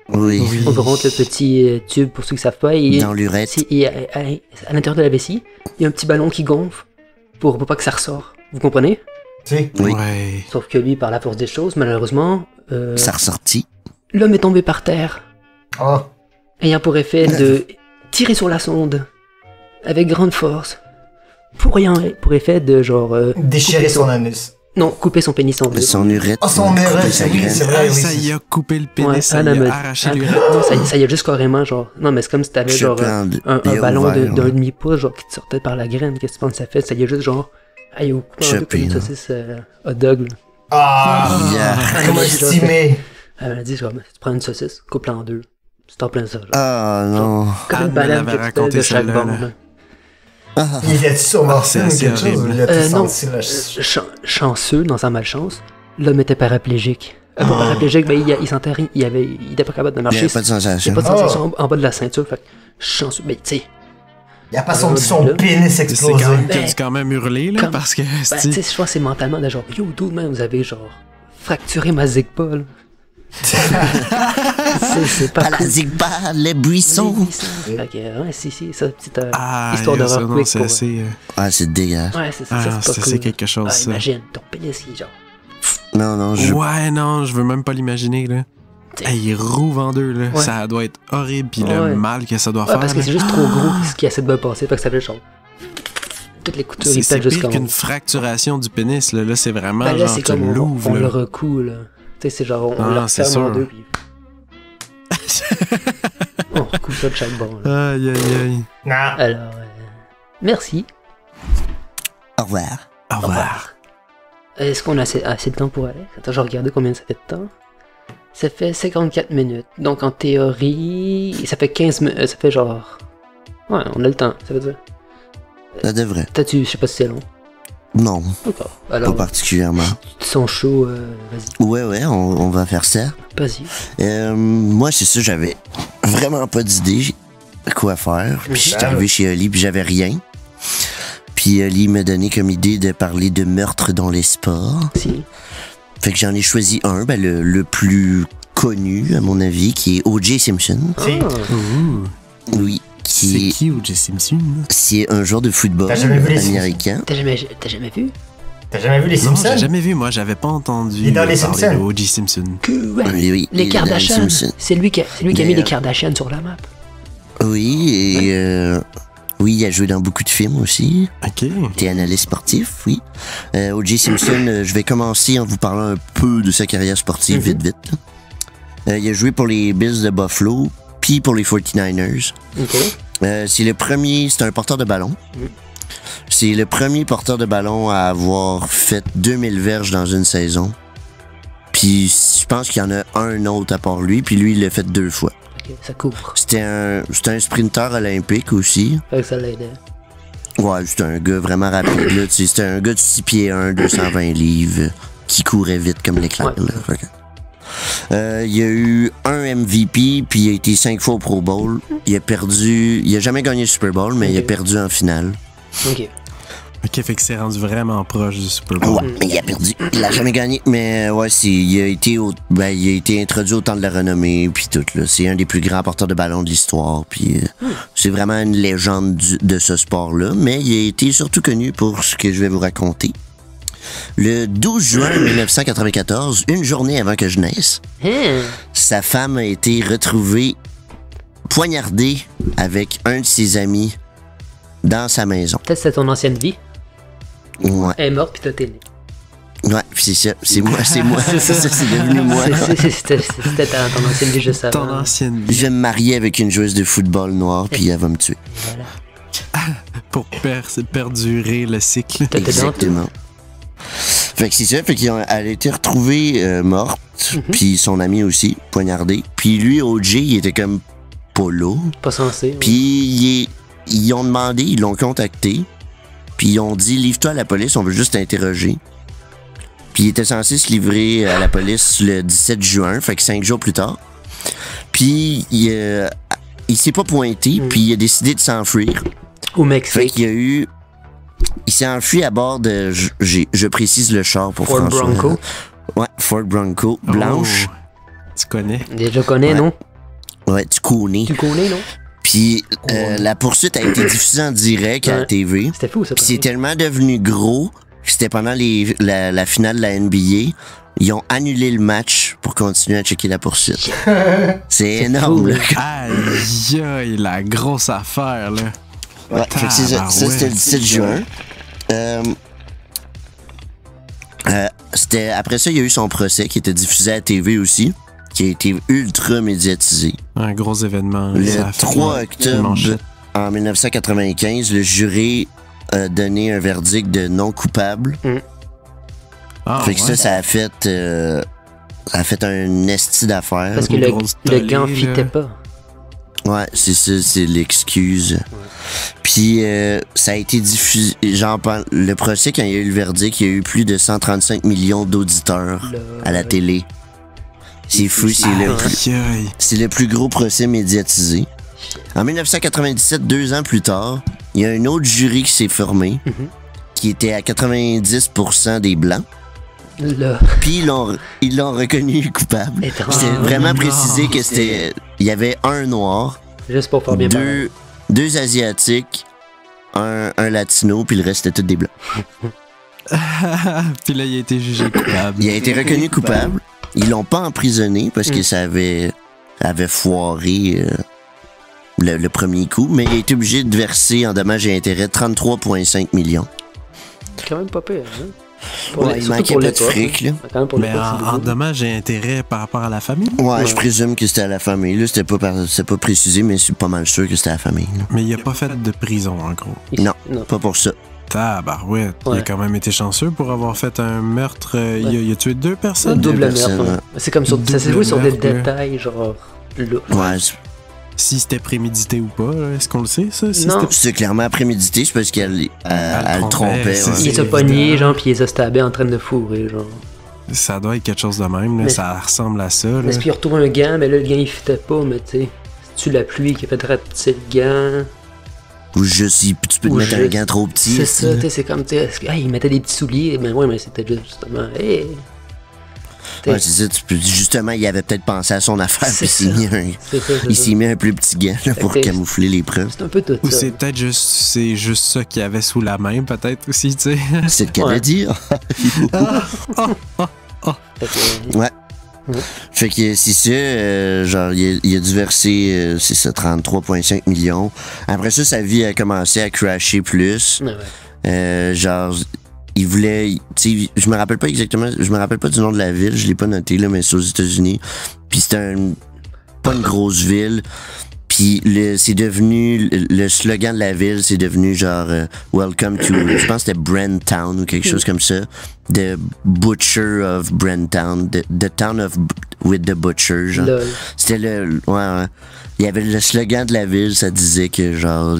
Oui. On rentre le petit tube pour ceux qui ne savent pas. Dans l'urètre. À l'intérieur de la vessie, il y a un petit ballon qui gonfle pour pas que ça ressort. Vous comprenez? Si. Oui. Ouais. Sauf que lui, par la force des choses, malheureusement... Ça ressortit. L'homme est tombé par terre, Oh. ayant pour effet de tirer sur la sonde avec grande force. Pour effet de genre... Déchirer couper son anus. Non, couper son pénis en deux. Son urètre. Oh, son couper urètre, sa oui, graine. c'est vrai, oui. Ça y a coupé le pénis, Ouais, ça Anna y me- a arraché Anna- l'urètre. Non, ça y a juste carrément genre... Non, mais c'est comme si t'avais Je genre prends un bien ballon ouvert, d'un ouais. demi-pouce genre qui te sortait par la graine. Qu'est-ce que tu penses que ça fait? Ça y a juste genre... Aïe, au coup, un peu comme une Chopé, saucisse hot dog. Là. Ah. Yeah. Comment estimer? Elle m'a dit, genre, tu prends une saucisse, coupe-la en deux. C'est en plein ça. Genre. Ah non. Comme Anne une me banane l'avait que tu raconté, fais de chaque celle-là, bande. là. là. Ah. Il a-tu surmorcé ou c'est quelque chose? horrible. Il a-tu Non, senti la... chanceux dans sa malchance, l'homme était paraplégique. Pas paraplégique, ben il sentait rien, il était pas capable de Il marcher. n'y avait pas de Il n'y sensation. a pas de sensation en bas de la ceinture, fait que chanceux, ben tu sais. Il a pas senti son pénis C'est exploser. quand même, Ben, t'as dû quand même hurler, là, comme- parce que, Ben, tu sais, je pense que c'est mentalement de genre, yo, tout de même, vous avez genre fracturé ma zigpa, là. c'est pas Pas la cool. zigba, les buissons. Fait que, ouais, si, ça, petite ah, histoire ça, d'horreur non, quick c'est pour... assez... Ah, c'est dégueulasse. Ouais, c'est ça, Ah, c'est pas c'est cool. quelque chose, Ah, ça. imagine, ton pénis, il est genre... Non, non, je... Ouais, non, je veux même pas l'imaginer, là. T'sais. Hey, il rouvre en deux, là. Ouais. Ça doit être horrible, pis Ouais. le mal que ça doit Ouais, faire. parce que là. c'est juste trop gros ce qui essaie de me passer, fait que ça fait genre... Toutes les coutures, ils C'est pètent pire jusqu'en qu'une haut. fracturation du pénis, là. Là, c'est vraiment Ben là, genre, c'est tu comme on l'ouvres, le là. recoue, là. Tu sais, c'est genre, on Ah, le c'est referme en sûr. deux, puis... on recoue ça de chaque bord, là. Aïe, aïe, aïe. Non. Alors, merci. Au revoir. Au revoir. Est-ce qu'on a assez de temps pour aller? Attends, je vais regarder combien ça fait de temps. Ça fait 54 minutes. Donc, en théorie, ça fait 15 minutes. Ça fait genre... Ouais, on a le temps, ça veut dire. Ça devrait. T'as-tu... Je sais pas si c'est long. Non, D'accord. pas Alors, particulièrement. tu sens chaud, vas-y. Ouais, on va faire ça. Vas-y. Moi, c'est ça, j'avais vraiment pas d'idée quoi faire. Puis j'étais arrivé chez Oli, puis j'avais rien. Puis Oli m'a donné comme idée de parler de meurtre dans les sports. Si. Fait que j'en ai choisi un, ben le plus connu, à mon avis, qui est O.J. Simpson. Si. Ouh. Oui, C'est qui qui O.J. Simpson? c'est un joueur de football T'as jamais vu les américain. T'as jamais vu? T'as jamais vu les Non, Simpsons? j'ai jamais vu. Moi, j'avais pas entendu Il est dans les parler Simpsons. de O.J. Simpson. Ouais. Oui, Les il est dans les Kardashians. Simpsons. C'est lui qui a mis Mais, les Kardashians sur la map. Oui, et oui, il a joué dans beaucoup de films aussi. OK. T'es analyste sportif, oui. O.J. Simpson, je vais commencer en vous parlant un peu de sa carrière sportive, vite. Il a joué pour les Bills de Buffalo, puis pour les 49ers. Ok. C'est un porteur de ballon. C'est le premier porteur de ballon à avoir fait 2000 verges dans une saison. Puis je pense qu'il y en a un autre à part lui, puis lui, il l'a fait 2 fois. Ok, ça couvre. C'était un sprinteur olympique aussi. Fait que ça l'aidait. Ouais, c'était un gars vraiment rapide. Là, tu sais, c'était un gars de 6 pieds 1, 220 livres, qui courait vite comme l'éclair. Ouais. Là. Fait que, il y a eu un MVP, puis il a été 5 fois au Pro Bowl. Il a jamais gagné le Super Bowl, mais il a perdu en finale. Ok. OK, fait que c'est rendu vraiment proche du Super Bowl. Ouais, mais il a perdu. Il a jamais gagné. Mais ouais, il a été introduit au temps de la renommée, puis tout. Là. C'est un des plus grands porteurs de ballon de l'histoire. Puis c'est vraiment une légende de ce sport-là. Mais il a été surtout connu pour ce que je vais vous raconter. Le 12 juin 1994, une journée avant que je naisse, sa femme a été retrouvée poignardée avec un de ses amis dans sa maison. Peut-être c'est ton ancienne vie. Ouais. Elle est morte pis toi t'es né. Ouais, c'est ça. C'est moi. c'est devenu moi. C'était ton ancienne vie juste avant. Ton ancienne vie. Je vais me marier avec une joueuse de football noire, puis elle va me tuer. Voilà. Pour perdurer le cycle. T'as dedans, Exactement. Fait que c'est ça, fait qu'elle a été retrouvée morte, puis son ami aussi, poignardé. Puis lui, O.J., il était comme pas là. Pas censé. Ouais. Puis ils ont demandé, ils l'ont contacté, puis ils ont dit « Livre-toi à la police, on veut juste t'interroger ». Puis il était censé se livrer à la police le 17 juin, fait que 5 jours plus tard. Puis il s'est pas pointé, puis il a décidé de s'enfuir. Au Fait Mexique. qu'il y a eu... Il s'est enfui à bord de... Je précise le char pour Ford François. Bronco. Ouais, Ford Bronco, blanche. Oh, tu connais. Déjà connais, Ouais. non? Ouais, tu connais. Tu connais, non? Puis la poursuite a été diffusée en direct à la Ouais. TV. C'était fou, ça. Puis c'est tellement devenu gros C'était pendant la finale de la NBA. Ils ont annulé le match pour continuer à checker la poursuite. C'est énorme, là. Aïe, aïe, la grosse affaire, là. Ouais, fait que ça c'était le 17 juin. Après ça, il y a eu son procès qui était diffusé à la TV aussi, qui a été ultra médiatisé. Un gros événement. Le 3 octobre en 1995, le jury a donné un verdict de non coupable. Fait que ça a fait un esti d'affaires. Parce que le gant fitait pas. Ouais, c'est ça, c'est l'excuse. Ouais. Puis ça a été diffusé. Le procès, quand il y a eu le verdict, il y a eu plus de 135 millions d'auditeurs à la télé. C'est fou, c'est le plus gros procès médiatisé. En 1997, 2 ans plus tard, il y a un autre jury qui s'est formé, qui était à 90% des Blancs. Puis ils l'ont reconnu coupable. C'était vraiment précisé que il y avait un noir, juste pour faire bien deux asiatiques, un latino, puis le reste c'était tous des blancs. Puis là il a été jugé coupable. Il a été reconnu coupable. Ils l'ont pas emprisonné parce que ça avait foiré le premier coup, mais il a été obligé de verser en dommages et intérêts 33,5 millions. Quand même pas pire, hein? Ouais, il manquait pas de fric, là. Mais en dommages et intérêts par rapport à la famille? Ouais, je présume que c'était à la famille. Là, c'était pas précisé, mais je suis pas mal sûr que c'était à la famille. Là. Mais il a pas fait de prison, en gros. Non, pas pour ça. Tabarouette. Il a quand même été chanceux pour avoir fait un meurtre. Il a tué 2 personnes. Un double meurtre. C'est comme ça. Ça s'est joué sur des détails, genre. Ouais. Si c'était prémédité ou pas, est-ce qu'on le sait, ça? Non, c'est clairement prémédité, c'est parce qu'elle le trompait. Il les a pognés, genre, puis il les a stabés en train de fourrer, genre. Ça doit être quelque chose de même, là. Ça ressemble à ça. Mais puis il retrouve un gant, mais là, le gant, il fitait pas, mais tu sais, c'est-tu la pluie qui a fait rapetisser le gant? Ou juste, tu peux te mettre un gant trop petit. C'est ça, tu sais, c'est comme, tu sais, il mettait des petits souliers, mais ouais, mais c'était justement, hey. Ouais, c'est ça, justement, il avait peut-être pensé à son affaire, puis il s'est mis un plus petit gant là, pour camoufler les preuves. C'est un peu tout ça. Ou c'est peut-être juste ça qu'il avait sous la main, peut-être aussi, tu sais. C'est le cas de dire. Ouais. Fait que c'est ça, genre, il a dû verser, c'est ça, 33,5 millions. Après ça, sa vie a commencé à crasher plus. Genre... Il voulait, tu sais, je me rappelle pas du nom de la ville, je l'ai pas noté là, mais c'est aux États-Unis. Puis c'était pas une grosse ville. Puis c'est devenu le slogan de la ville, c'est devenu genre Welcome to, je pense que c'était Brenttown ou quelque chose comme ça. The Butcher of Brenttown, the town of with the butcher, genre. C'était ouais. Il y avait le slogan de la ville, ça disait que genre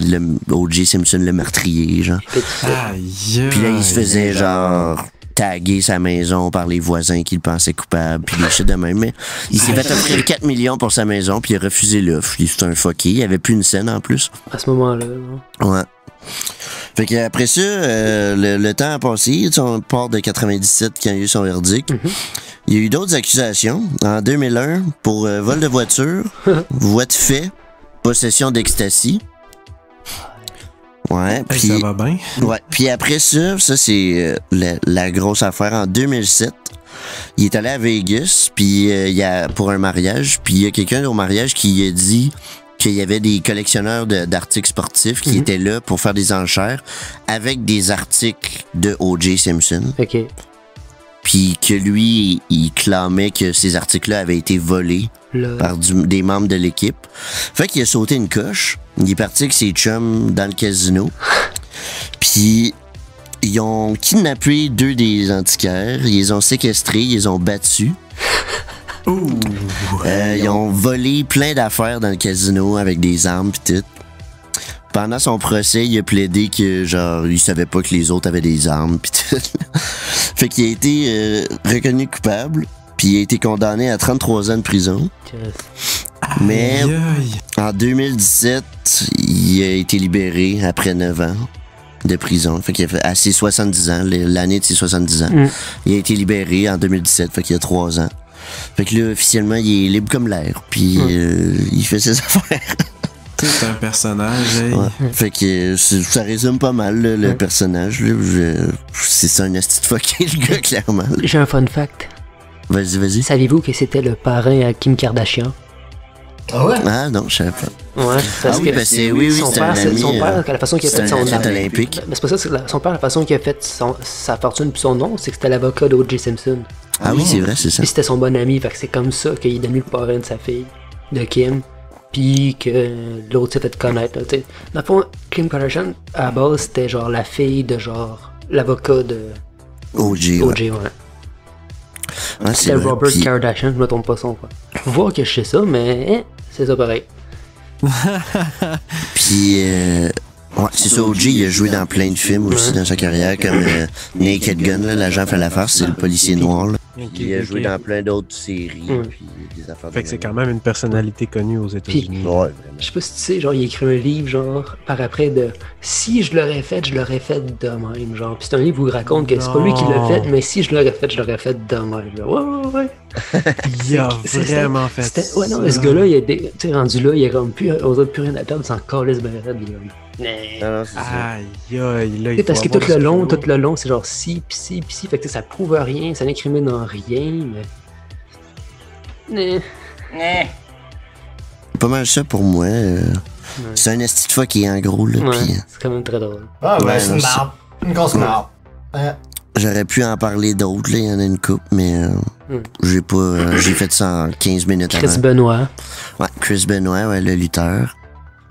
O.J. Simpson le meurtrier, genre. Puis là il se faisait genre taguer sa maison par les voisins qui le pensaient coupable, puis des shit de même. Mais il s'est fait offrir 4 millions pour sa maison, puis il a refusé l'offre. C'était un fucké. Il n'y avait plus une scène en plus. À ce moment-là. Ouais. Fait qu'après ça, le temps a passé. On part de 97 quand il y a eu son verdict. Il y a eu d'autres accusations. En 2001, pour vol de voiture, voie de fait, possession d'ecstasy. Ouais, puis ça va bien. Ouais, puis après ça c'est la grosse affaire. En 2007, il est allé à Vegas, puis pour un mariage, puis il y a quelqu'un au mariage qui a dit qu'il y avait des collectionneurs d'articles sportifs qui étaient là pour faire des enchères avec des articles de O.J. Simpson. OK. Puis que lui, il clamait que ces articles-là avaient été volés par des membres de l'équipe. Fait qu'il a sauté une coche. Il est parti avec ses chums dans le casino. Puis ils ont kidnappé 2 des antiquaires. Ils les ont séquestrés, ils les ont battus. Ils ont volé plein d'affaires dans le casino avec des armes pis tout. Pendant son procès, il a plaidé que genre il savait pas que les autres avaient des armes pis tout. Fait qu'il a été reconnu coupable, puis il a été condamné à 33 ans de prison. Mais en 2017, il a été libéré après 9 ans de prison. Fait qu'il a fait à ses 70 ans, l'année de ses 70 ans. Il a été libéré en 2017, fait qu'il y a 3 ans. Fait que là, officiellement, il est libre comme l'air, puis il fait ses affaires. C'est un personnage. Hey. Ouais. Fait que ça résume pas mal le personnage. C'est ça un esti de fucké, le gars, clairement. J'ai un fun fact. Vas-y. Saviez-vous que c'était le parrain à Kim Kardashian? Ah ouais? Ah non, je savais pas. Ouais, parce que son père, la façon qu'il a fait son athlète olympique. Mais c'est pas ça, son père, la façon qu'il a fait sa fortune puis son nom, c'est que c'était l'avocat d'O.J. Simpson. Ah oui, c'est vrai, c'est ça. Puis c'était son bon ami, fait que c'est comme ça qu'il est devenu le parrain de sa fille, de Kim. Puis que l'autre s'est fait connaître. Dans le fond, Kim Kardashian, à la base, c'était genre la fille de genre l'avocat de O.J. ouais. Ah, c'était Robert Kardashian, je me trompe pas son quoi. Faut voir que je sais ça, mais c'est ça pareil. Puis, ouais, c'est ça, O.J. il a joué dans plein de films aussi dans sa carrière, comme Naked Gun, là, l'agent fait l'affaire, c'est le policier noir. Là. Il a joué dans plein d'autres séries, puis des affaires. Fait que c'est quand même une personnalité connue aux États-Unis. Ouais, je sais pas si tu sais, genre, il a écrit un livre, genre, par après de si je l'aurais fait de même, genre. Puis c'est un livre où il raconte que c'est pas lui qui l'a fait, mais si je l'aurais fait de même. Ouais. Il a vraiment fait ça. Ouais, non, ce gars-là, il est rendu là, il a comme plus, on a plus rien à perdre, sans calisse ben raide, Aïe, parce que tout le long, c'est genre si, pis si, fait que ça prouve rien, ça n'incrimine en rien, mais. Pas mal ça pour moi. C'est un esti de fois qui est en gros, là. Ouais, pis, c'est quand même très drôle. Ah ouais, c'est une marde. Une grosse marde. J'aurais pu en parler d'autres, là, il y en a une couple, mais j'ai pas. J'ai fait ça en 15 minutes avant. Chris Benoit. Ouais, Chris Benoit, ouais, le lutteur.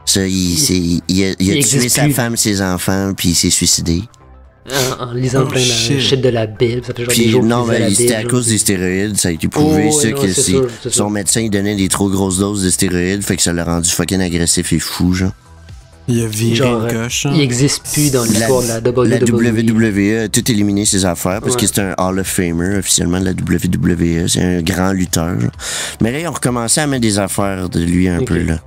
Ça, il a tué sa femme, ses enfants, puis il s'est suicidé. En lisant plein de shit de la Bible, ça fait genre puis, des jours non, mais c'était à cause des stéroïdes, ça a été prouvé, son médecin il donnait des trop grosses doses de stéroïdes, fait que ça l'a rendu fucking agressif et fou, genre. Il a viré une coche. Il existe plus dans l'histoire de la WWE. La WWE a tout éliminé ses affaires parce que c'est un Hall of Famer officiellement de la WWE, c'est un grand lutteur. Genre. Mais là, ils ont recommencé à mettre des affaires de lui un peu, là.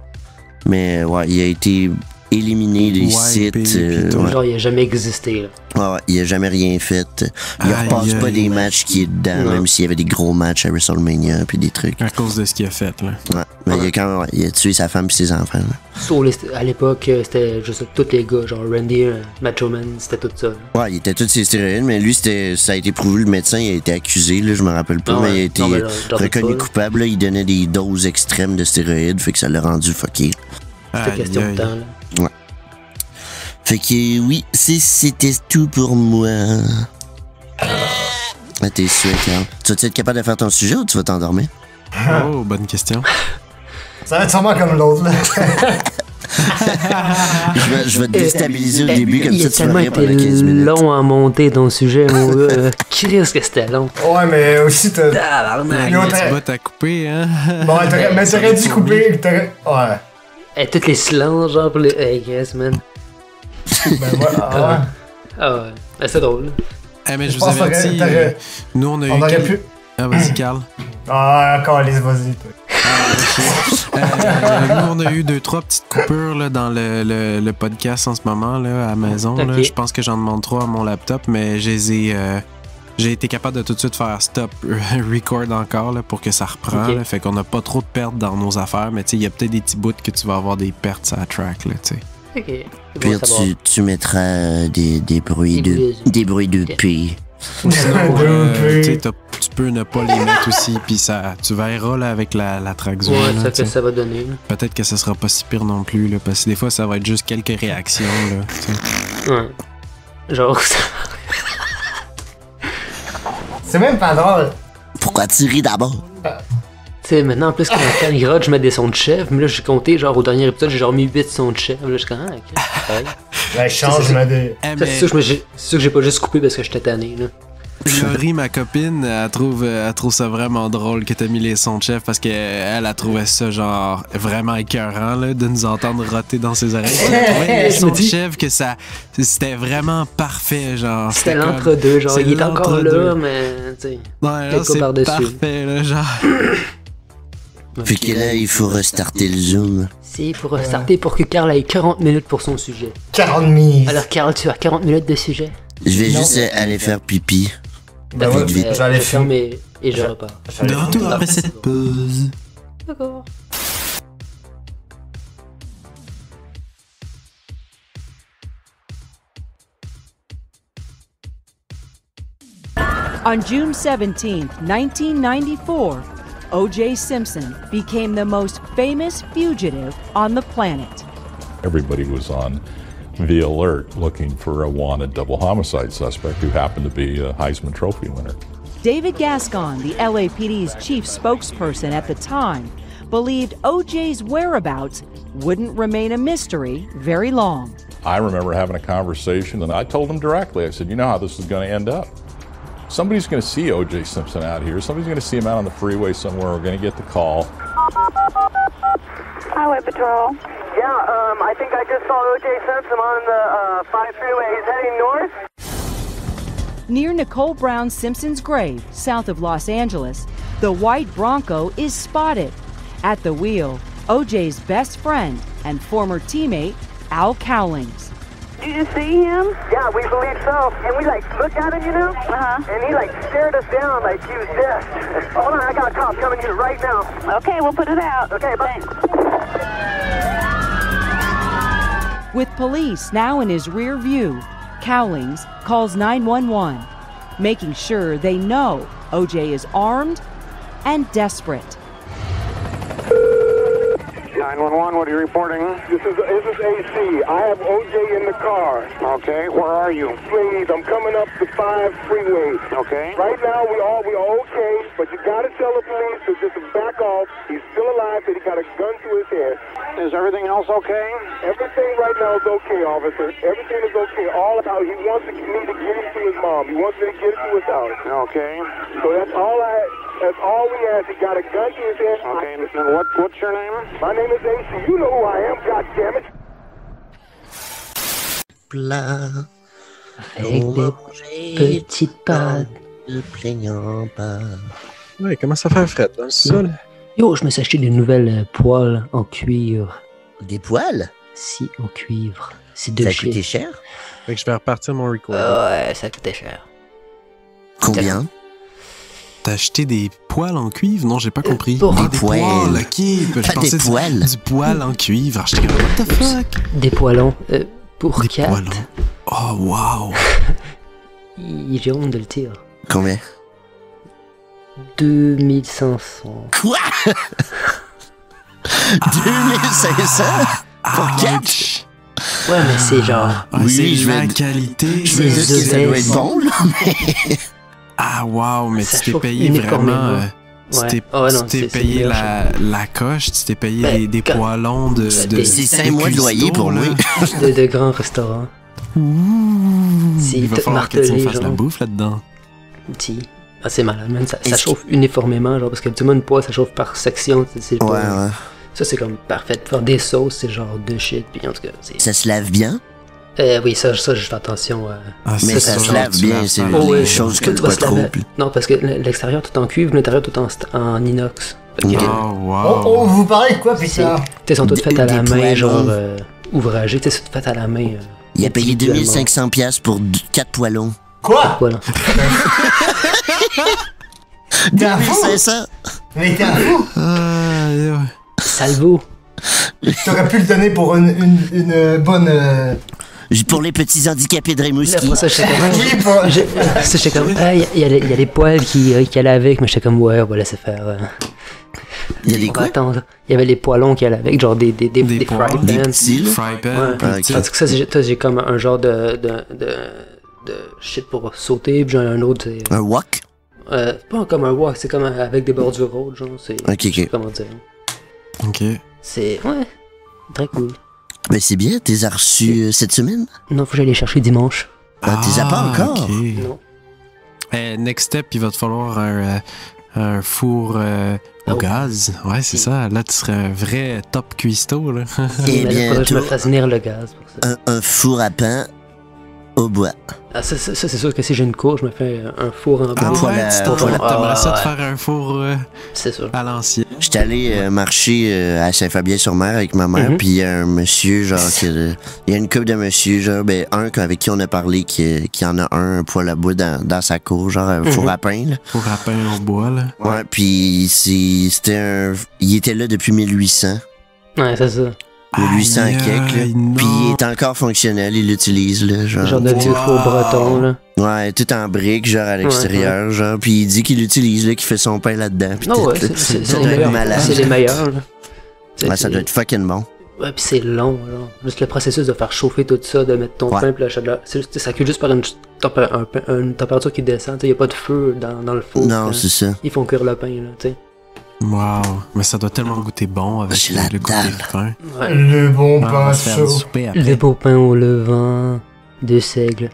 Mais ouais, il a été éliminé des sites. Genre, il a jamais existé. Là. Ouais, il a jamais rien fait. Il repasse pas des matchs qui est dedans, même s'il y avait des gros matchs à WrestleMania puis des trucs. À cause de ce qu'il a fait, là. Ouais, mais il a tué sa femme et ses enfants. À l'époque, c'était juste tous les gars, genre Randy, Macho Man, c'était tout ça. Là. Ouais, il était tous ses stéroïdes, mais lui, ça a été prouvé, le médecin, il a été accusé, là, je me rappelle pas, mais il a été reconnu coupable, là, il donnait des doses extrêmes de stéroïdes, fait que ça l'a rendu fucké. C'était question de temps, là. Ouais. Fait que oui, c'était tout pour moi. Ah, t'es sûr, Carl. Tu vas-tu être capable de faire ton sujet ou tu vas t'endormir? Oh, bonne question. Ça va être sûrement comme l'autre, là. je vais te déstabiliser au début, comme ça tu vas rien pendant 15 minutes. Il a long à monter ton sujet, mon gars. Qu'est-ce que c'était long? Ouais, mais aussi t'as... Tu vas t'as coupé, hein? Bon, mais t'aurais dû couper, ouais. Et toutes les silences, genre, pour les... Hey, yes, man. Ben voilà, ah ouais. Ben, c'est drôle. Mais je vous avertis, nous on a eu... pu... Ah, vas-y, Carl. Ah, encore, allez, vas-y, toi. Nous, on a eu 2-3 petites coupures là, dans le podcast en ce moment, là, à la maison. Okay. Là. Je pense que j'en demande 3 à mon laptop, mais j'ai été capable de tout de suite faire stop record encore là, pour que ça reprend. Okay. Là, fait qu'on n'a pas trop de pertes dans nos affaires, mais il y a peut-être des petits bouts que tu vas avoir des pertes sur la track. Là, ok. Puis tu mettras des bruits de paix. Tu peux ne pas les mettre aussi, puis tu verras là, avec la track zoom. Ouais, là, ça va donner. Peut-être que ça sera pas si pire non plus, là, parce que des fois ça va être juste quelques réactions. Là, ouais. Genre. C'est même pas drôle. Pourquoi tu ris d'abord? Tu sais, maintenant, en plus, quand il grotte, je mets des sons de chef. Mais là, j'ai compté, genre, au dernier épisode, j'ai genre mis 8 sons de chef. Là, je suis comme, ok. Ouais, change, je mets des. C'est sûr que j'ai pas juste coupé parce que j'étais tanné, là. Laurie, ma copine, elle trouve ça vraiment drôle que t'as mis les sons de chef parce qu'elle trouvait ça genre vraiment écœurant là, de nous entendre roter dans ses oreilles. Les sons de chef que c'était vraiment parfait, genre. C'était l'entre-deux, genre il est encore là, mais tu sais. Ouais, là, c'est parfait, là, genre. Fait que là, il faut restarter le Zoom. Si, il faut restarter pour que Carl ait 40 minutes pour son sujet. 40 minutes. Alors Carl, tu as 40 minutes de sujet. Je vais juste aller faire pipi. Ben ouais, vite. J'allais fermer et je repars. De retour après cette pause. D'accord. On June 17, 1994, O.J. Simpson became the most famous fugitive on the planet. Everybody was on the alert looking for a wanted double homicide suspect who happened to be a Heisman Trophy winner. David Gascon, the LAPD's chief spokesperson at the time, believed O.J.'s whereabouts wouldn't remain a mystery very long. I remember having a conversation, and I told him directly, I said, you know how this is going to end up. Somebody's going to see O.J. Simpson out here. Somebody's going to see him out on the freeway somewhere. We're going to get the call. Highway Patrol. Yeah, I think I just saw O.J. Simpson on the 5 freeway. He's heading north. Near Nicole Brown Simpson's grave, south of Los Angeles, the white Bronco is spotted. At the wheel, O.J.'s best friend and former teammate, Al Cowlings. Did you see him? Yeah, we believe so. And we looked at him, you know? And he stared us down like he was dead. Hold on, I got a cop coming here right now. Okay, we'll put it out. Okay, bye. With police now in his rear view, Cowlings calls 911, making sure they know O.J. is armed and desperate. 911, what are you reporting? This is AC. I have OJ in the car. Okay, where are you? Please, I'm coming up the 5 freeway. Okay. Right now, we are okay, but you gotta tell the police to just back off. He's still alive, that he got a gun to his head. Is everything else okay? Everything right now is okay, officer. Everything is okay. All out. He wants me to get him to his mom. He wants me to get him to his house. Okay. So that's all we ask. He got a gun to his head. Okay, and what's your name? My name is AC. You know who I am, goddammit. Plat. Avec des petites pattes. Ne plaignant pas. Ouais, comment ça fait fret dans le sol? Yo, je me suis acheté des nouvelles poêles en cuivre. Des poêles? Si, en cuivre. C'est de Ça a coûté cher? Fait que je vais repartir mon record. Ouais, ça coûtait cher. Combien? T'as acheté des poêles en cuivre? Non, j'ai pas compris. Des poêles. Ok. Je pensais des poêles. Du poêle en cuivre. J'étais comme, what the fuck? Des poêlons. Pour des 4. Poêlons. Oh, wow. J'ai honte de le dire. Combien? 2500. Quoi? 2500? Pour 4? Ouais, mais c'est genre... oui, c'est la qualité. Je veux dire que ça doit être bon, là, mais... Ah, wow, mais ça tu t'es payé vraiment... Tu t'es payé la coche, tu t'es payé des poêlons de... C'est 5 mois de loyer pour moi. De grands restaurants. Il va falloir que tu me fasses la bouffe là-dedans. Si. Ah, c'est malade, man. Ça chauffe uniformément, genre, parce que habituellement, une poêle, ça chauffe par section. C'est ouais. Ça, c'est comme parfait. Faire des sauces, c'est genre de shit. Puis en tout cas, ça se lave bien? Oui, ça, je fais attention. Mais ça se lave bien, c'est des choses que tu vois trop. Non, parce que l'extérieur tout en cuivre, l'intérieur tout en inox. Oh, vous parlez de quoi, putain? Ils sont toutes faites à la main, genre ouvragées. C'est toutes faites à la main. Il a payé 2500$ pour 4 poêlons. Quoi? Voilà. 2500? Mais t'es un fou! Salvo! T'aurais pu le donner pour une bonne... Pour les petits handicapés de Rimouski. J'étais comme... Il y a les poêles qui allaient avec, mais j'étais comme, ouais, on va laisser faire... Il y a des quoi? Attendre. Il y avait les poêlons qui allaient avec, genre des fry pans. Des petits, fry pans. Parce que ça, j'ai comme un genre de shit pour sauter, puis j'ai un autre, c'est... Un wok? Pas comme un wok, c'est comme avec des bordures rôles, genre, c'est... Ok. Comment dire? Ok. C'est... Ouais. Très cool. Ben c'est bien, t'es reçu cette semaine? Non, faut que j'aille les chercher dimanche. T'es pas encore? Okay. Non. Next step, il va te falloir un four au gaz. Ouais, c'est ça. Là, tu serais un vrai top cuistot, là. Eh bien, je me fasse venir le gaz pour ça. Un four à pain au bois. Ah, ça c'est sûr que si j'ai une cour, je me fais un four en bois. T'aimerais ça te faire un four c'est sûr. À l'ancien. J'étais allé marcher à Saint-Fabien-sur-Mer avec ma mère, puis il y a un monsieur, genre, il y a une couple de monsieur, genre, avec qui on a parlé, qui en a un poêle à bois dans sa cour, genre, un four à pain, là. Four à pain au bois, là. Ouais, puis il était là depuis 1800. Ouais, c'est ça. 1800 quelques, là. Puis il est encore fonctionnel, il l'utilise, là. Genre de vieux four breton, là. Ouais, tout en briques, genre à l'extérieur, genre. Puis il dit qu'il l'utilise, là, qu'il fait son pain là-dedans. C'est les meilleurs. Là. Ouais, ça doit être fucking bon. Ouais, pis c'est long, là. Juste le processus de faire chauffer tout ça, de mettre ton pain, pis la chaleur. Ça cuit juste par une température qui descend, il y a pas de feu dans le four. Non, c'est ça. Ils font cuire le pain, là, tu sais. Wow, mais ça doit tellement goûter bon avec le goûter de pain. Ouais. Le bon pain chaud. Le beau pain au levain de seigle.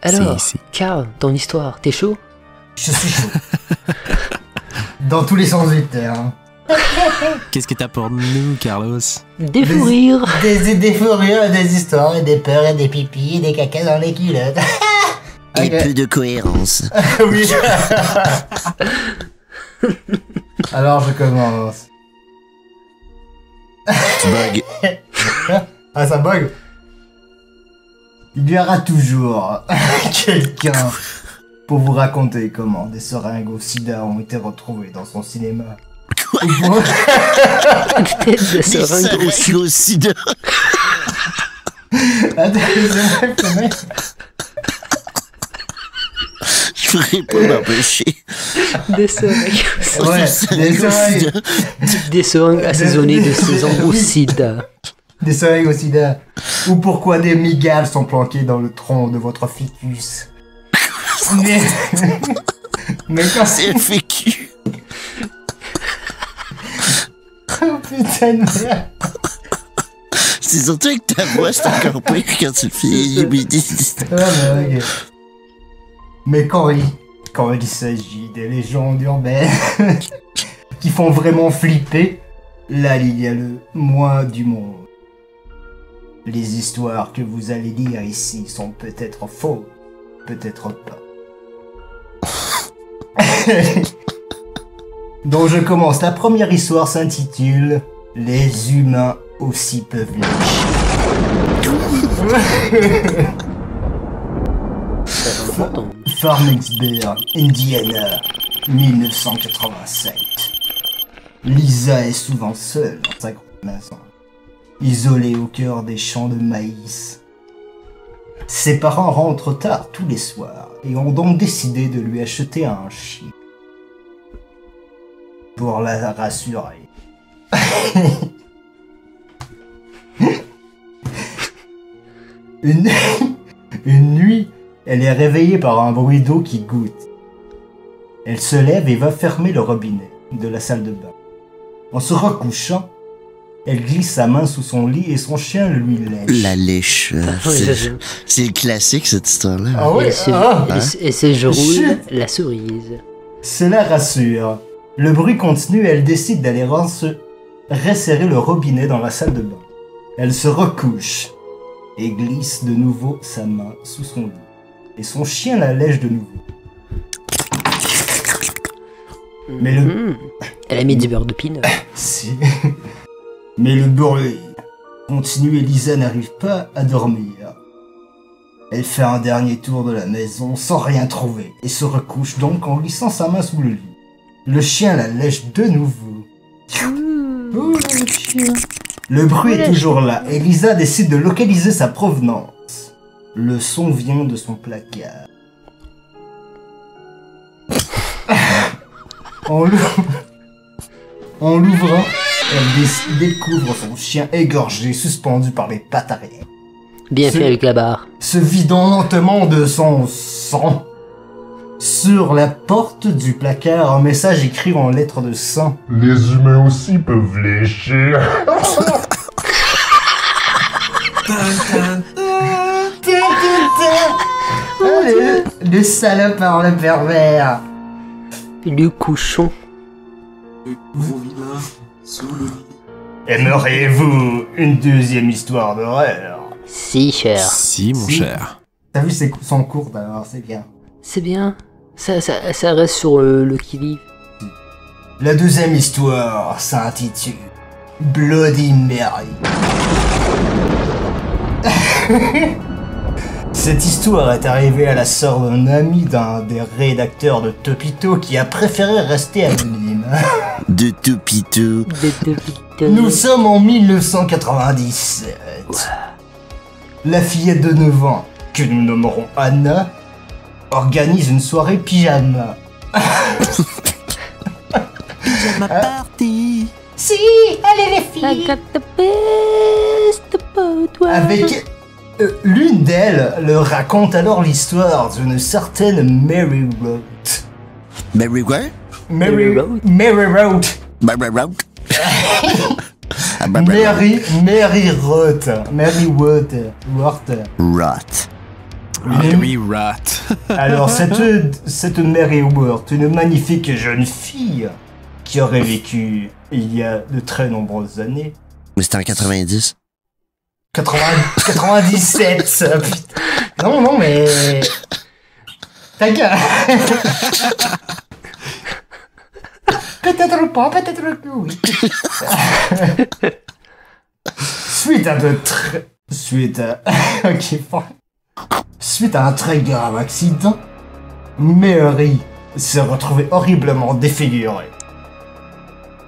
Alors, Carl, ton histoire, t'es chaud? Je suis chaud. Dans tous les sens du terme. Qu'est-ce que t'as pour nous, Carlos? Des fous rires. Des fous rires, des histoires, des peurs, et des pipis, et des cacas dans les culottes. Et peu de cohérence. Oui. Alors je commence. Tu bugs. Ah, ça bug? Il y aura toujours quelqu'un pour vous raconter comment des seringues au sida ont été retrouvées dans son cinéma. Des seringues au sida. Je pourrais pas m'empêcher. Des seringues au sida. Des seringues assaisonnées de saison au sida. Des seringues au sida. Ou pourquoi des migales sont planquées dans le tronc de votre fœtus. Mais quand c'est FQ. Oh putain de merde. C'est surtout avec ta voix, c'est encore pire quand tu le fais. Mais quand il s'agit des légendes urbaines qui font vraiment flipper, là il y a le moins du monde. Les histoires que vous allez lire ici sont peut-être fausses, peut-être pas. Donc je commence. La première histoire s'intitule « Les humains aussi peuvent lécher ». Farmingsburg, Indiana, 1987. Lisa est souvent seule dans sa grande maison, isolée au cœur des champs de maïs. Ses parents rentrent tard tous les soirs et ont donc décidé de lui acheter un chien pour la rassurer. Une nuit, elle est réveillée par un bruit d'eau qui goutte. Elle se lève et va fermer le robinet de la salle de bain. En se recouchant, elle glisse sa main sous son lit et son chien lui lèche. La lèche. C'est classique cette histoire-là. Ah oui, et c'est je roule la cerise. Cela rassure. Le bruit continue et elle décide d'aller resserrer le robinet dans la salle de bain. Elle se recouche et glisse de nouveau sa main sous son lit. Et son chien la lèche de nouveau. Mais elle a mis du beurre de pinot. Si. Mais le bruit continue et Lisa n'arrive pas à dormir. Elle fait un dernier tour de la maison sans rien trouver et se recouche donc en glissant sa main sous le lit. Le chien la lèche de nouveau. Oh, le chien. Le bruit est toujours là et Lisa décide de localiser sa provenance. Le son vient de son placard. En l'ouvrant, elle découvre son chien égorgé, suspendu par les pattes arrière. Bien fait avec la barre. Se vidant lentement de son sang. Sur la porte du placard, un message écrit en lettres de sang. Les humains aussi peuvent lécher. Le salopard, le pervers. Le cochon. Le gros vilain sous le lit. Aimeriez-vous une deuxième histoire d'horreur? Si, cher. Si, mon cher. T'as vu, c'est son court alors, c'est bien. C'est bien. Ça reste sur le qui-vive. La deuxième histoire s'intitule Bloody Mary. Cette histoire est arrivée à la sœur d'un ami d'un des rédacteurs de Topito qui a préféré rester anonyme. De Topito. Nous sommes en 1997. Wow. La fillette de 9 ans que nous nommerons Anna, organise une soirée pyjama. Pyjama party. Si, allez les filles. I got the best about what... Avec l'une d'elles leur raconte alors l'histoire d'une certaine Mary Roth. Mary what? Mary Roth. Mary Roth. Mary Roth. Mary Roth. Roth. Mary Roth. Alors cette Mary Roth, une magnifique jeune fille qui aurait vécu il y a de très nombreuses années. Mais c'était en 90. 97, ça, putain. Non, mais... Ta gueule. Peut-être pas, peut-être que oui. Suite à un très grave accident, Mary s'est retrouvée horriblement défigurée.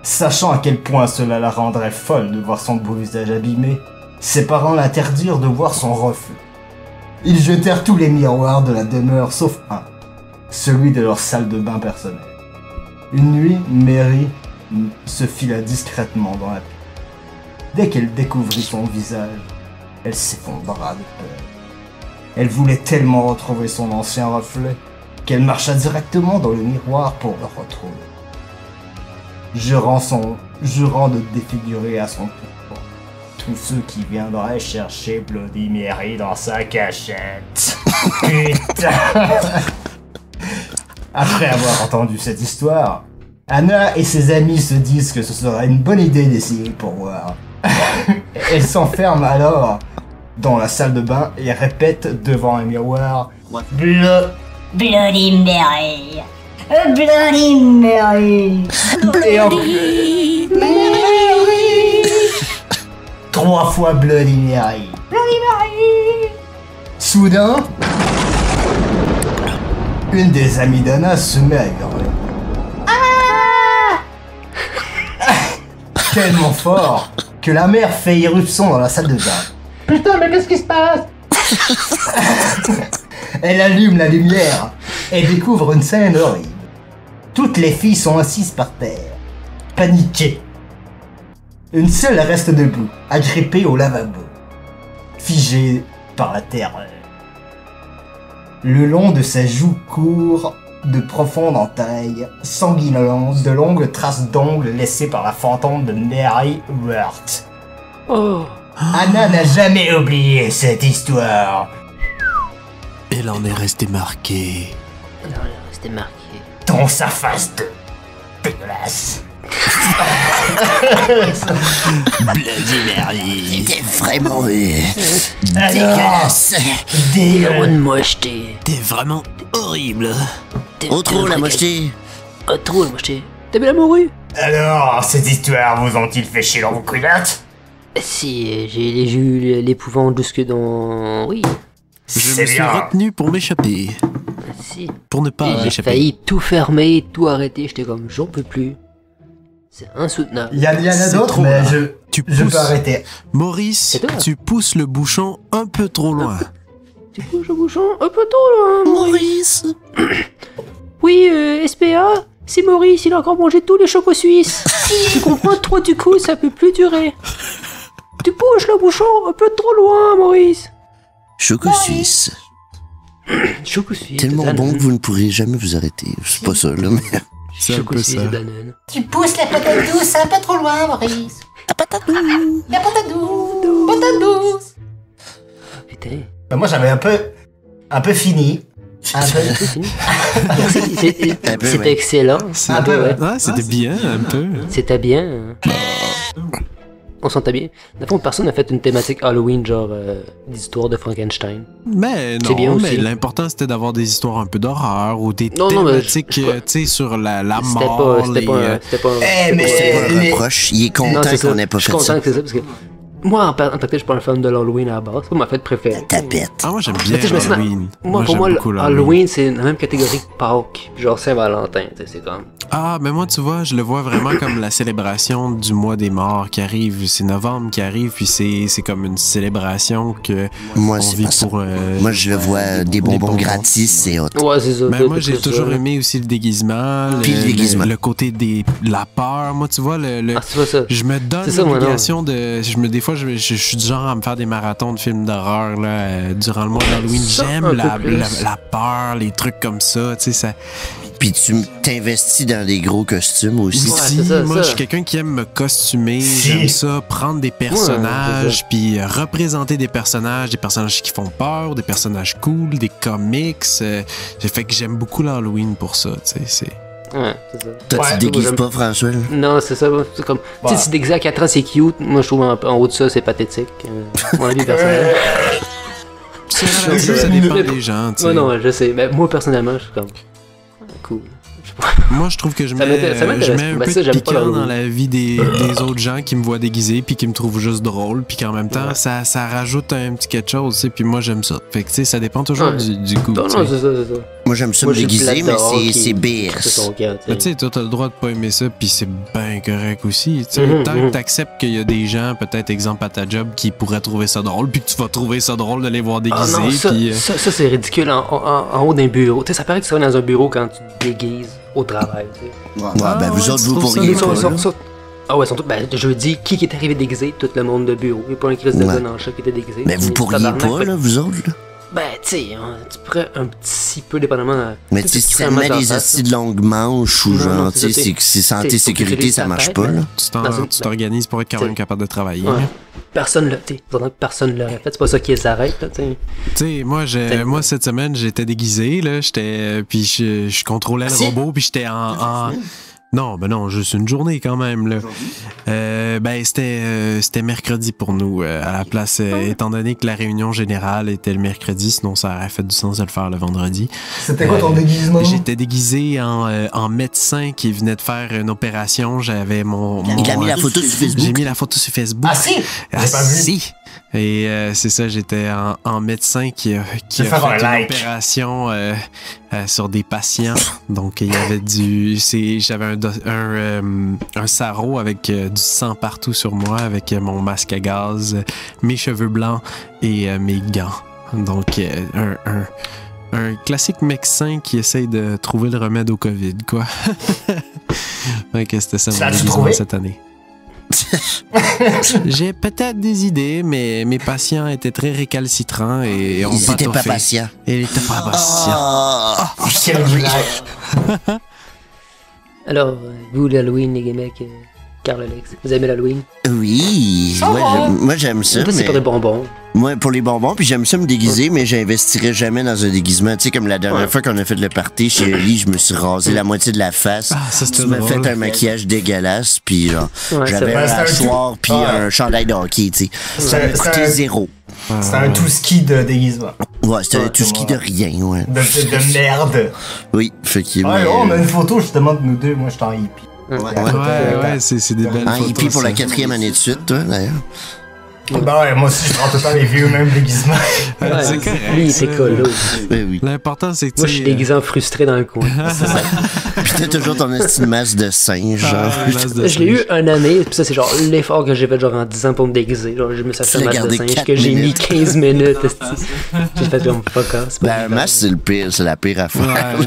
Sachant à quel point cela la rendrait folle de voir son beau visage abîmé, ses parents l'interdirent de voir son reflet. Ils jetèrent tous les miroirs de la demeure sauf un, celui de leur salle de bain personnelle. Une nuit, Mary se fila discrètement dans la pièce. Dès qu'elle découvrit son visage, elle s'effondra de peur. Elle voulait tellement retrouver son ancien reflet qu'elle marcha directement dans le miroir pour le retrouver. Jurant de défigurer à son tour tous ceux qui viendraient chercher Bloody Mary dans sa cachette. Putain. Après avoir entendu cette histoire, Anna et ses amis se disent que ce serait une bonne idée d'essayer pour voir. Elle s'enferme alors dans la salle de bain et répète devant un miroir Bloody Mary. Bloody Mary. Bloody Mary. 3 fois Bloody Mary. Bloody Mary. Soudain, une des amies d'Anna se met à hurler. Tellement fort que la mère fait irruption dans la salle de bain. Putain, mais qu'est-ce qui se passe? Elle allume la lumière et découvre une scène horrible. Toutes les filles sont assises par terre, paniquées. Une seule reste debout, agrippée au lavabo, figée par la terreur. Le long de sa joue court de profonde entaille, sanguinolente, de longues traces d'ongles laissées par la fantôme de Mary Roth. Oh. Anna n'a jamais oublié cette histoire. Elle en est restée marquée. Dans sa face de dégueulasse. Bloody Mary. T'es vraiment dégueulasse. Une mocheté. T'es vraiment horrible. Trop la mocheté. Trop la mocheté. T'as bien la morue? Alors, cette histoire vous ont-ils fait chier dans vos culottes? Si, j'ai eu l'épouvante jusque dans... Oui. Je me suis retenu pour m'échapper. Si. Pour ne pas J'ai échapper. failli tout fermer, tout arrêter. J'étais comme, j'en peux plus. C'est insoutenable. Il y en a d'autres, mais je peux arrêter. Maurice, tu pousses le bouchon un peu trop loin. Tu pousses le bouchon un peu trop loin, Maurice. Oui, SPA, c'est Maurice, il a encore mangé tous les chocos suisses. Tu comprends, trop du coup, ça peut plus durer. Tu pousses le bouchon un peu trop loin, Maurice. Choco suisse. Choco suisse. Tellement bon que vous ne pourrez jamais vous arrêter. C'est pas ça, là, mais... C'est un peu ça. Tu pousses la patate douce un peu trop loin, Maurice. La patate douce. La patate douce. Patate douce. Putain. Moi, j'avais un peu fini. C'était excellent. Un peu, ouais. Ah, c'était bien, un peu. C'était bien. On s'entend bien. Dans personne n'a fait une thématique Halloween, genre des histoires de Frankenstein. Mais non, bien mais aussi. l'important c'était d'avoir des histoires un peu d'horreur ou des Non, thématiques, tu sais, sur la mort. C'était pas mais c'est pas un reproche. Il est content qu'on ait pas fait ça. Je suis content que c'est ça, parce que moi, en tant que tel, je suis pas un fan de l'Halloween à la base. C'est pas ma fête préférée. Tapette. Ah, moi j'aime bien Halloween. Pour moi, Halloween, c'est la même catégorie que Pâques, genre Saint-Valentin. C'est comme. Ah, mais moi, tu vois, je le vois vraiment comme la célébration du mois des morts qui arrive. C'est novembre qui arrive, puis c'est comme une célébration que moi, on vit pour... moi, je le vois des bonbons gratis, c'est hot. Ouais, c'est ça. Mais moi, j'ai toujours aimé aussi le déguisement. Le côté la peur. Moi, tu vois, je me donne l'obligation de... Des fois, je suis du genre à me faire des marathons de films d'horreur là, durant le mois d'Halloween. J'aime la peur, les trucs comme ça, tu sais, ça... Puis tu t'investis dans des gros costumes aussi. Moi, je suis quelqu'un qui aime me costumer. J'aime ça, prendre des personnages, puis représenter des personnages qui font peur, des personnages cool, des comics. Fait que j'aime beaucoup l'Halloween pour ça, tu sais. Ouais, c'est ça. Toi, tu te déguises pas, François? Non, c'est ça. C'est comme... Tu sais, si tu te déguises à 4 ans, c'est cute. Moi, je trouve en haut de ça, c'est pathétique. Mon avis personnel. Ça dépend des gens, tu sais. Ouais, non, je sais. Mais moi, personnellement, je suis comme... Cool. Moi, je trouve que je mets un peu de piquant dans la vie des autres gens qui me voient déguisé puis qui me trouvent juste drôle puis qu'en même temps, ça rajoute un petit quelque chose, tu sais, puis moi, j'aime ça. Fait que, tu sais, ça dépend toujours du goût. Non, c'est ça. Moi, j'aime ça me déguiser, mais c'est BS. Mais tu sais, toi, t'as le droit de pas aimer ça puis c'est bien correct aussi. Tu sais, tant que t'acceptes qu'il y a des gens, peut-être, exemple, à ta job, qui pourraient trouver ça drôle puis que tu vas trouver ça drôle de les voir déguisés. Ça, c'est ridicule en haut d'un bureau. Tu sais, ça paraît que tu vas dans un bureau quand tu te déguises au travail, tu sais. Ben vous autres, vous pourriez pas. Ah ouais, surtout, jeudi, qui est arrivé déguisé? Tout le monde de bureau. Il n'y a pas un Christ de gars dans le chat qui était déguisé. Mais vous pourriez pas, là, vous autres, là? Ben, tu sais, tu pourrais un petit peu, dépendamment... Mais tu sais, si ça met des assis de longues manches ou genre, tu sais, c'est santé, sécurité, ça marche pas, là. Tu t'organises pour être quand même capable de travailler. Personne ne l'aurait fait. C'est pas ça qui les arrête, là, tu sais. Tu sais, moi, cette semaine, j'étais déguisé, là. Puis je contrôlais le robot, puis j'étais en... Non, ben non, juste une journée quand même, là. C'était mercredi pour nous, à la place, étant donné que la réunion générale était le mercredi, sinon ça aurait fait du sens de le faire le vendredi. C'était quoi ton déguisement? J'étais déguisé en médecin qui venait de faire une opération. J'avais Il a mis la photo sur Facebook. J'ai mis la photo sur Facebook. Ah si? Ah si! Et c'est ça, j'étais en médecin qui a fait une opération sur des patients. Donc, il y avait j'avais un sarrau avec du sang partout sur moi, avec mon masque à gaz, mes cheveux blancs et mes gants. Donc, un classique médecin qui essaye de trouver le remède au COVID, quoi. Donc, c'était ça mon déguisement cette année. J'ai peut-être des idées, mais mes patients étaient très récalcitrants et ont Ils n'étaient pas patients. Ils n'étaient pas patients. Quel village. Alors, vous, l'Halloween, les mecs, Carl Alex, vous aimez l'Halloween? Oui, moi j'aime ça. C'est pour les bonbons. Moi, pour les bonbons, puis j'aime ça me déguiser, mais j'investirais jamais dans un déguisement. Tu sais, comme la dernière fois qu'on a fait le party chez Ellie, je me suis rasé la moitié de la face. Tu m'as fait un maquillage dégueulasse, puis j'avais un hachoir, puis un chandail de hockey, tu sais. Ça m'a coûté zéro. C'était un tout-ski de déguisement. Ouais, c'était un tout-ski de rien, ouais. De merde. Oui, effectivement. Ouais, on a une photo justement de nous deux, moi j'étais en hippie. Ouais, c'est des belles photos. En hippie pour la 4e année de suite, toi, d'ailleurs. Ben ouais, moi aussi je prends tout le temps les vieux mêmes déguisements. C'est correct. Lui, c'est colo. Oui. L'important, c'est que moi, je suis déguisé en frustré dans le coin. C'est ça. Puis t'as toujours ton estime masse de singe, genre. Je l'ai eu une année, puis ça, c'est genre l'effort que j'ai fait genre en 10 ans pour me déguiser. Genre, je me suis acheté un masque de singe que j'ai mis 15 minutes. J'ai fait comme fuck off. Ben, un masque, c'est le pire, c'est la pire affaire.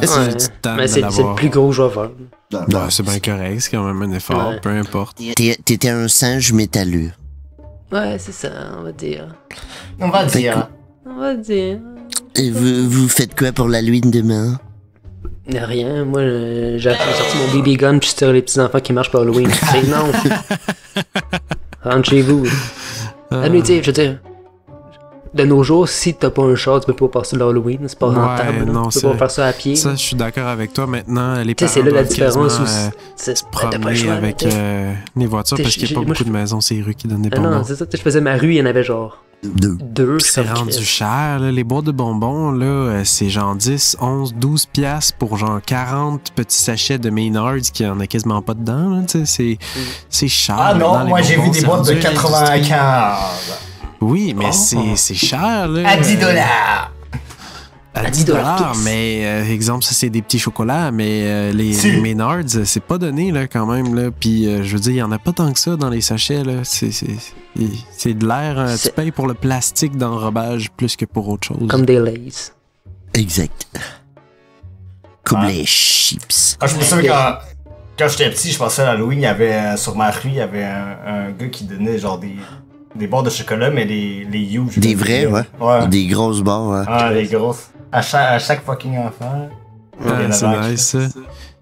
Mais c'est le plus gros que je vais faire. Ouais, c'est bien correct, c'est quand même un effort, peu importe. T'étais un singe métalleux. Ouais, c'est ça, on va dire. On va dire. Et vous faites quoi pour l'Halloween demain? Rien, moi j'ai sorti mon BB gun puis je tire les petits enfants qui marchent pour Halloween. C'est non. Rentre chez vous. Mais tu sais, je veux dire, de nos jours, si t'as pas un char, tu peux pas passer l'Halloween, c'est pas rentable. Non, tu peux pas faire ça à pied. Ça, je suis d'accord avec toi. Maintenant, les parents c'est là la doivent différence quasiment se promener avec les voitures parce qu'il n'y a pas beaucoup de maisons ces rues qui donnent des bonbons. Non, c'est ça. Je faisais ma rue, il y en avait genre deux. C'est rendu cher, là. Les boîtes de bonbons, là, c'est genre 10, 11, 12 piastres pour genre 40 petits sachets de Maynards qui en a quasiment pas dedans, là. C'est cher. Ah non, moi j'ai vu des boîtes de 95. Oui, mais c'est cher, là. À $10. À 10 $, mais exemple, ça c'est des petits chocolats, mais les Maynards, c'est pas donné là quand même. Là. Puis je veux dire, il y en a pas tant que ça dans les sachets. Là. C'est de l'air, tu payes pour le plastique d'enrobage plus que pour autre chose. Comme des Lays. Exact. Comme les chips. Je me souviens quand j'étais petit, je pensais à Halloween, il y avait sur ma rue, il y un gars qui donnait genre des barres de chocolat, mais les huge. Des vrais, ouais. Des grosses barres, ouais. Ah, les grosses. À chaque fucking enfant. Ouais, c'est nice, ça.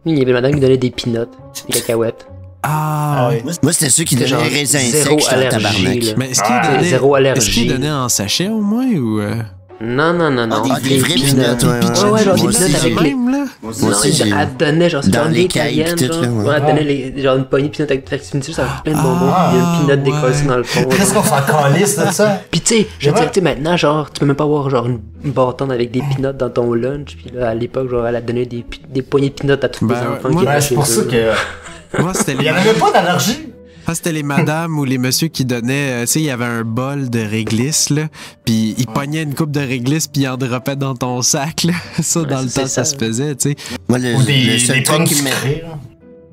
Oui, il y avait madame qui donnait des peanuts, des cacahuètes. Ah, oui. Moi, c'était ceux qui donnaient les raisins secs, j'étais en tabarnak. Mais est-ce qu'il donnait en sachet au moins ou. Non. Des vrais peanuts, ouais, genre des peanuts avec les. Moi aussi, elle donnait genre dans les cailles, elle donnait genre une poignée de peanuts avec la finissure, ça avait plein de bonbons, il y a une peanut décollée dans le fond. Qu'est-ce qu'on s'en calisse de ça? Puis tu sais, je veux dire, maintenant, genre, tu peux même pas avoir genre une bâtonne avec des peanuts dans ton lunch, puis là, à l'époque, genre, elle a donné des poignées de peanuts à tous les enfants qui étaient c'est pour ça que. Moi, c'était il y en avait pas d'allergie. Ah, c'était les madames ou les messieurs qui donnaient, tu sais, il y avait un bol de réglisse, là, puis ils pognaient une coupe de réglisse puis ils en droppaient dans ton sac, là. Ça, dans le temps, ça se faisait, tu sais. Moi, le seul truc qui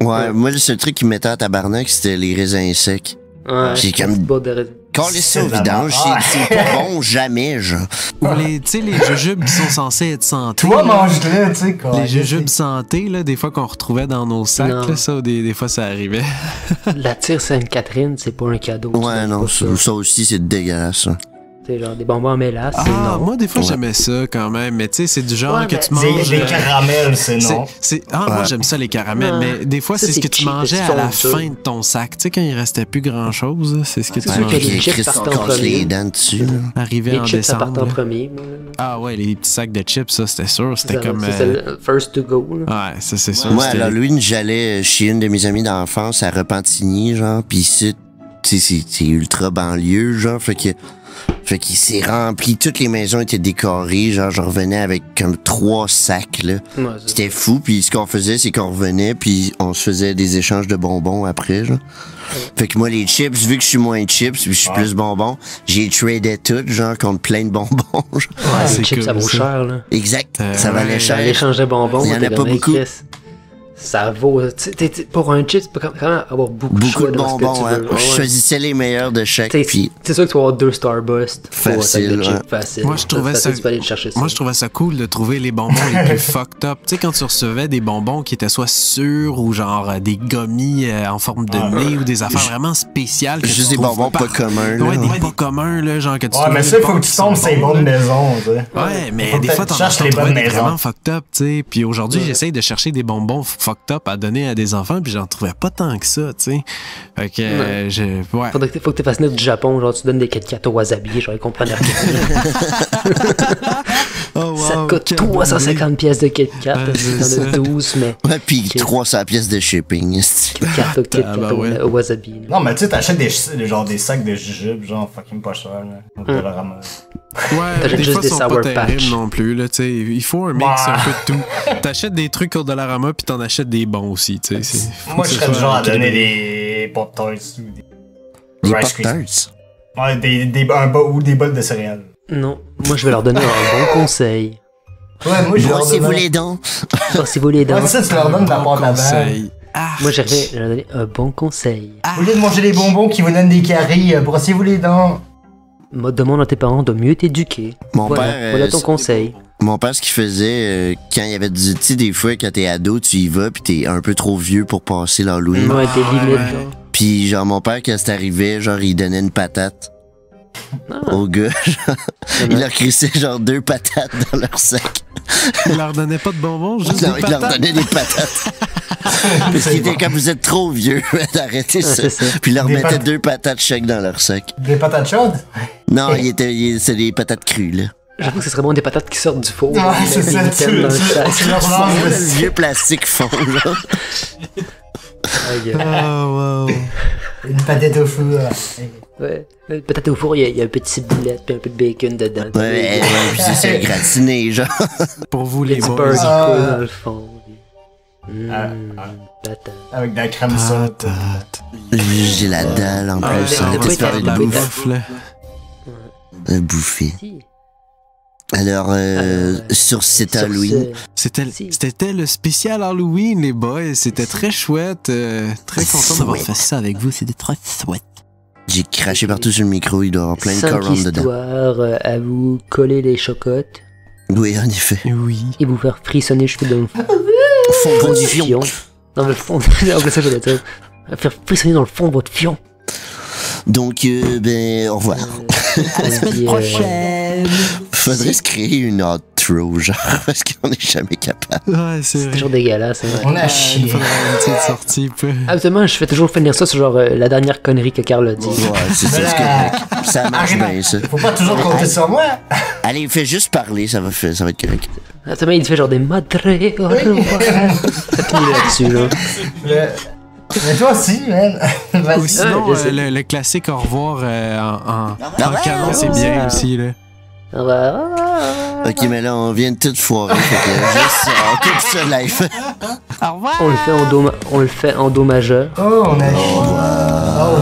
moi, le seul truc qui me mettait à tabarnak, c'était les raisins secs. Ouais, j'ai comme... Calez ça au vidange, c'est pas bon jamais, genre. Ou tu sais, les jujubes qui sont censés être santé. Toi, mange-le, tu sais, quoi. Les jujubes santé, là, des fois qu'on retrouvait dans nos sacs, là, ça, des fois, ça arrivait. La tire Sainte-Catherine, c'est pas un cadeau. Ouais, non, ça aussi, c'est dégueulasse, ça. C'est genre des bonbons en mélasse, c'est non. Moi, des fois, j'aimais ça quand même, mais tu sais, c'est du genre que tu manges. Des caramels, c'est non. Moi, j'aime ça, les caramels, mais des fois, c'est ce que tu mangeais à la fin de ton sac. Tu sais, quand il restait plus grand-chose, c'est ce que tu mangeais. Les chips partent en premier. Les dents dessus, arrivé en décembre. Ça part en premier. Ah ouais, les petits sacs de chips, ça, c'était sûr. C'était comme. C'était le first to go. Ouais, ça, c'est sûr. Moi, à Halloween, j'allais chez une de mes amies d'enfance à Repentigny, genre, pis ici, tu sais, c'est ultra banlieue, genre, fait qu'il s'est rempli, toutes les maisons étaient décorées, genre je revenais avec comme 3 sacs, là. Ouais, c'était fou, puis ce qu'on faisait, c'est qu'on revenait, puis on se faisait des échanges de bonbons après, genre. Fait que moi, les chips, vu que je suis moins chips, puis je suis plus bonbons, j'ai tradé tout, genre, contre plein de bonbons. Ouais, les chips, ça vaut cher, là. Exact, ça valait cher. L'échange de bonbons, il y en a pas beaucoup. Ça vaut. Pour un chip, tu peux quand même avoir beaucoup de choix de bonbons, ouais. Je choisissais les meilleurs de chaque. Puis... C'est sûr que tu vas avoir 2 Starburst. Facile. Facile. Moi, je trouvais je trouvais ça cool de trouver les bonbons les plus fucked up. Tu sais, quand tu recevais des bonbons qui étaient soit sûrs ou genre des gommis en forme de nez ou des affaires vraiment spéciales. Juste des bonbons pas communs. Ouais, des pas communs, là, genre que tu mais ça, il faut que tu tombes sur les bonnes maisons, tu sais. Ouais, mais des fois, t'en cherches les bonnes maisons. Vraiment fucked up, tu sais. Puis aujourd'hui, j'essaye de chercher des bonbons fucked up à donner à des enfants, puis j'en trouvais pas tant que ça, tu sais. Fait que, Faut que tu fasses venir du Japon, genre tu donnes des Kit Kat au wasabi, genre ils comprennent rien. Ça coûte 350 pièces de Kit Kat, c'est dans le 12, mais... Ouais, pis 300 pièces de shipping. Kit Kat au wasabi. Non, mais tu sais, t'achètes des sacs de jujubes, genre fucking pas cher, là. De la ramasse. Ouais, des fois, ils sont pas terribles non plus, là, tu sais. Il faut un mix un peu de tout. T'achètes des trucs au Dollarama, puis t'en achètes des bons aussi, tu sais. Moi, je serais du genre à donner des Pop-Tarts ou des Rice Krispies. Ouais, ou des bols de céréales. Non, moi, je vais leur donner un bon conseil. Ouais, moi, je leur donne... Brossez-vous les dents. Brossez-vous les dents. Ouais, ça, tu leur donnes de la part d'avant. Moi, je vais leur donner un bon conseil. Au lieu de manger les bonbons qui vous donnent des caries, brossez-vous les dents. Demande à tes parents de mieux t'éduquer. Voilà ton conseil. Mon père, ce qu'il faisait, quand il y avait tu sais, des fois, quand t'es ado, tu y vas, pis t'es un peu trop vieux pour passer l'Halloween. Ouais, t'es limite, genre. Pis genre, mon père, quand c'est arrivé, genre, il donnait une patate au gars. Il leur crissait genre 2 patates dans leur sac. Il leur donnait pas de bonbons, juste des patates? Il leur donnait des patates. Parce qu'il était comme, vous êtes trop vieux, d'arrêter ça. Puis il leur mettait 2 patates chaque dans leur sac. Des patates chaudes? Non, c'est des patates crues, là. J'avoue que ce serait bon des patates qui sortent du four. Ouais, c'est ça, c'est le vieux plastique fond, là. Oh, wow. Une patate au four. Ouais, peut-être au four, il y a un petit boulette puis un peu de bacon dedans. Ouais, puis c'est gratiné, genre. Pour vous, les burgers dans le fond. Patate. Avec de la crème saute. J'ai la dalle en plus. La bouffe, là. Bouffer. Alors, sur cet Halloween... C'était le spécial Halloween, les boys. C'était très chouette. Très content d'avoir fait ça avec vous. C'était très chouette. J'ai craché partout sur le micro. Il doit y avoir plein de corons dedans. 5 histoires à vous coller les chocottes. Oui, en effet. Oui. Et vous faire frissonner cheveux dans le fond du fion. Dans le fond. Faire frissonner dans le fond de votre fion. Donc, au revoir. À la semaine prochaine. Faudrait se créer une outro, genre, parce qu'on n'est jamais capable. Ouais, c'est toujours dégueulasse. On a chié. Il faudrait une petite sortie. Absolument, je fais toujours finir ça sur genre la dernière connerie que Carl a dit. Ouais, c'est ça, c'est correct. Ça marche bien, ça. Faut pas toujours compter sur moi. Allez, fais juste parler, ça va être correct. Absolument, il fait genre des madres. Ça finit là-dessus, là. Mais toi aussi, man. Ou sinon, le classique au revoir en canon, c'est bien aussi, là. Ok, mais là, on vient de tout foirer. Fait que juste, on coupe ça live. Au revoir. On le fait en do majeur. Oh, on a. Oh,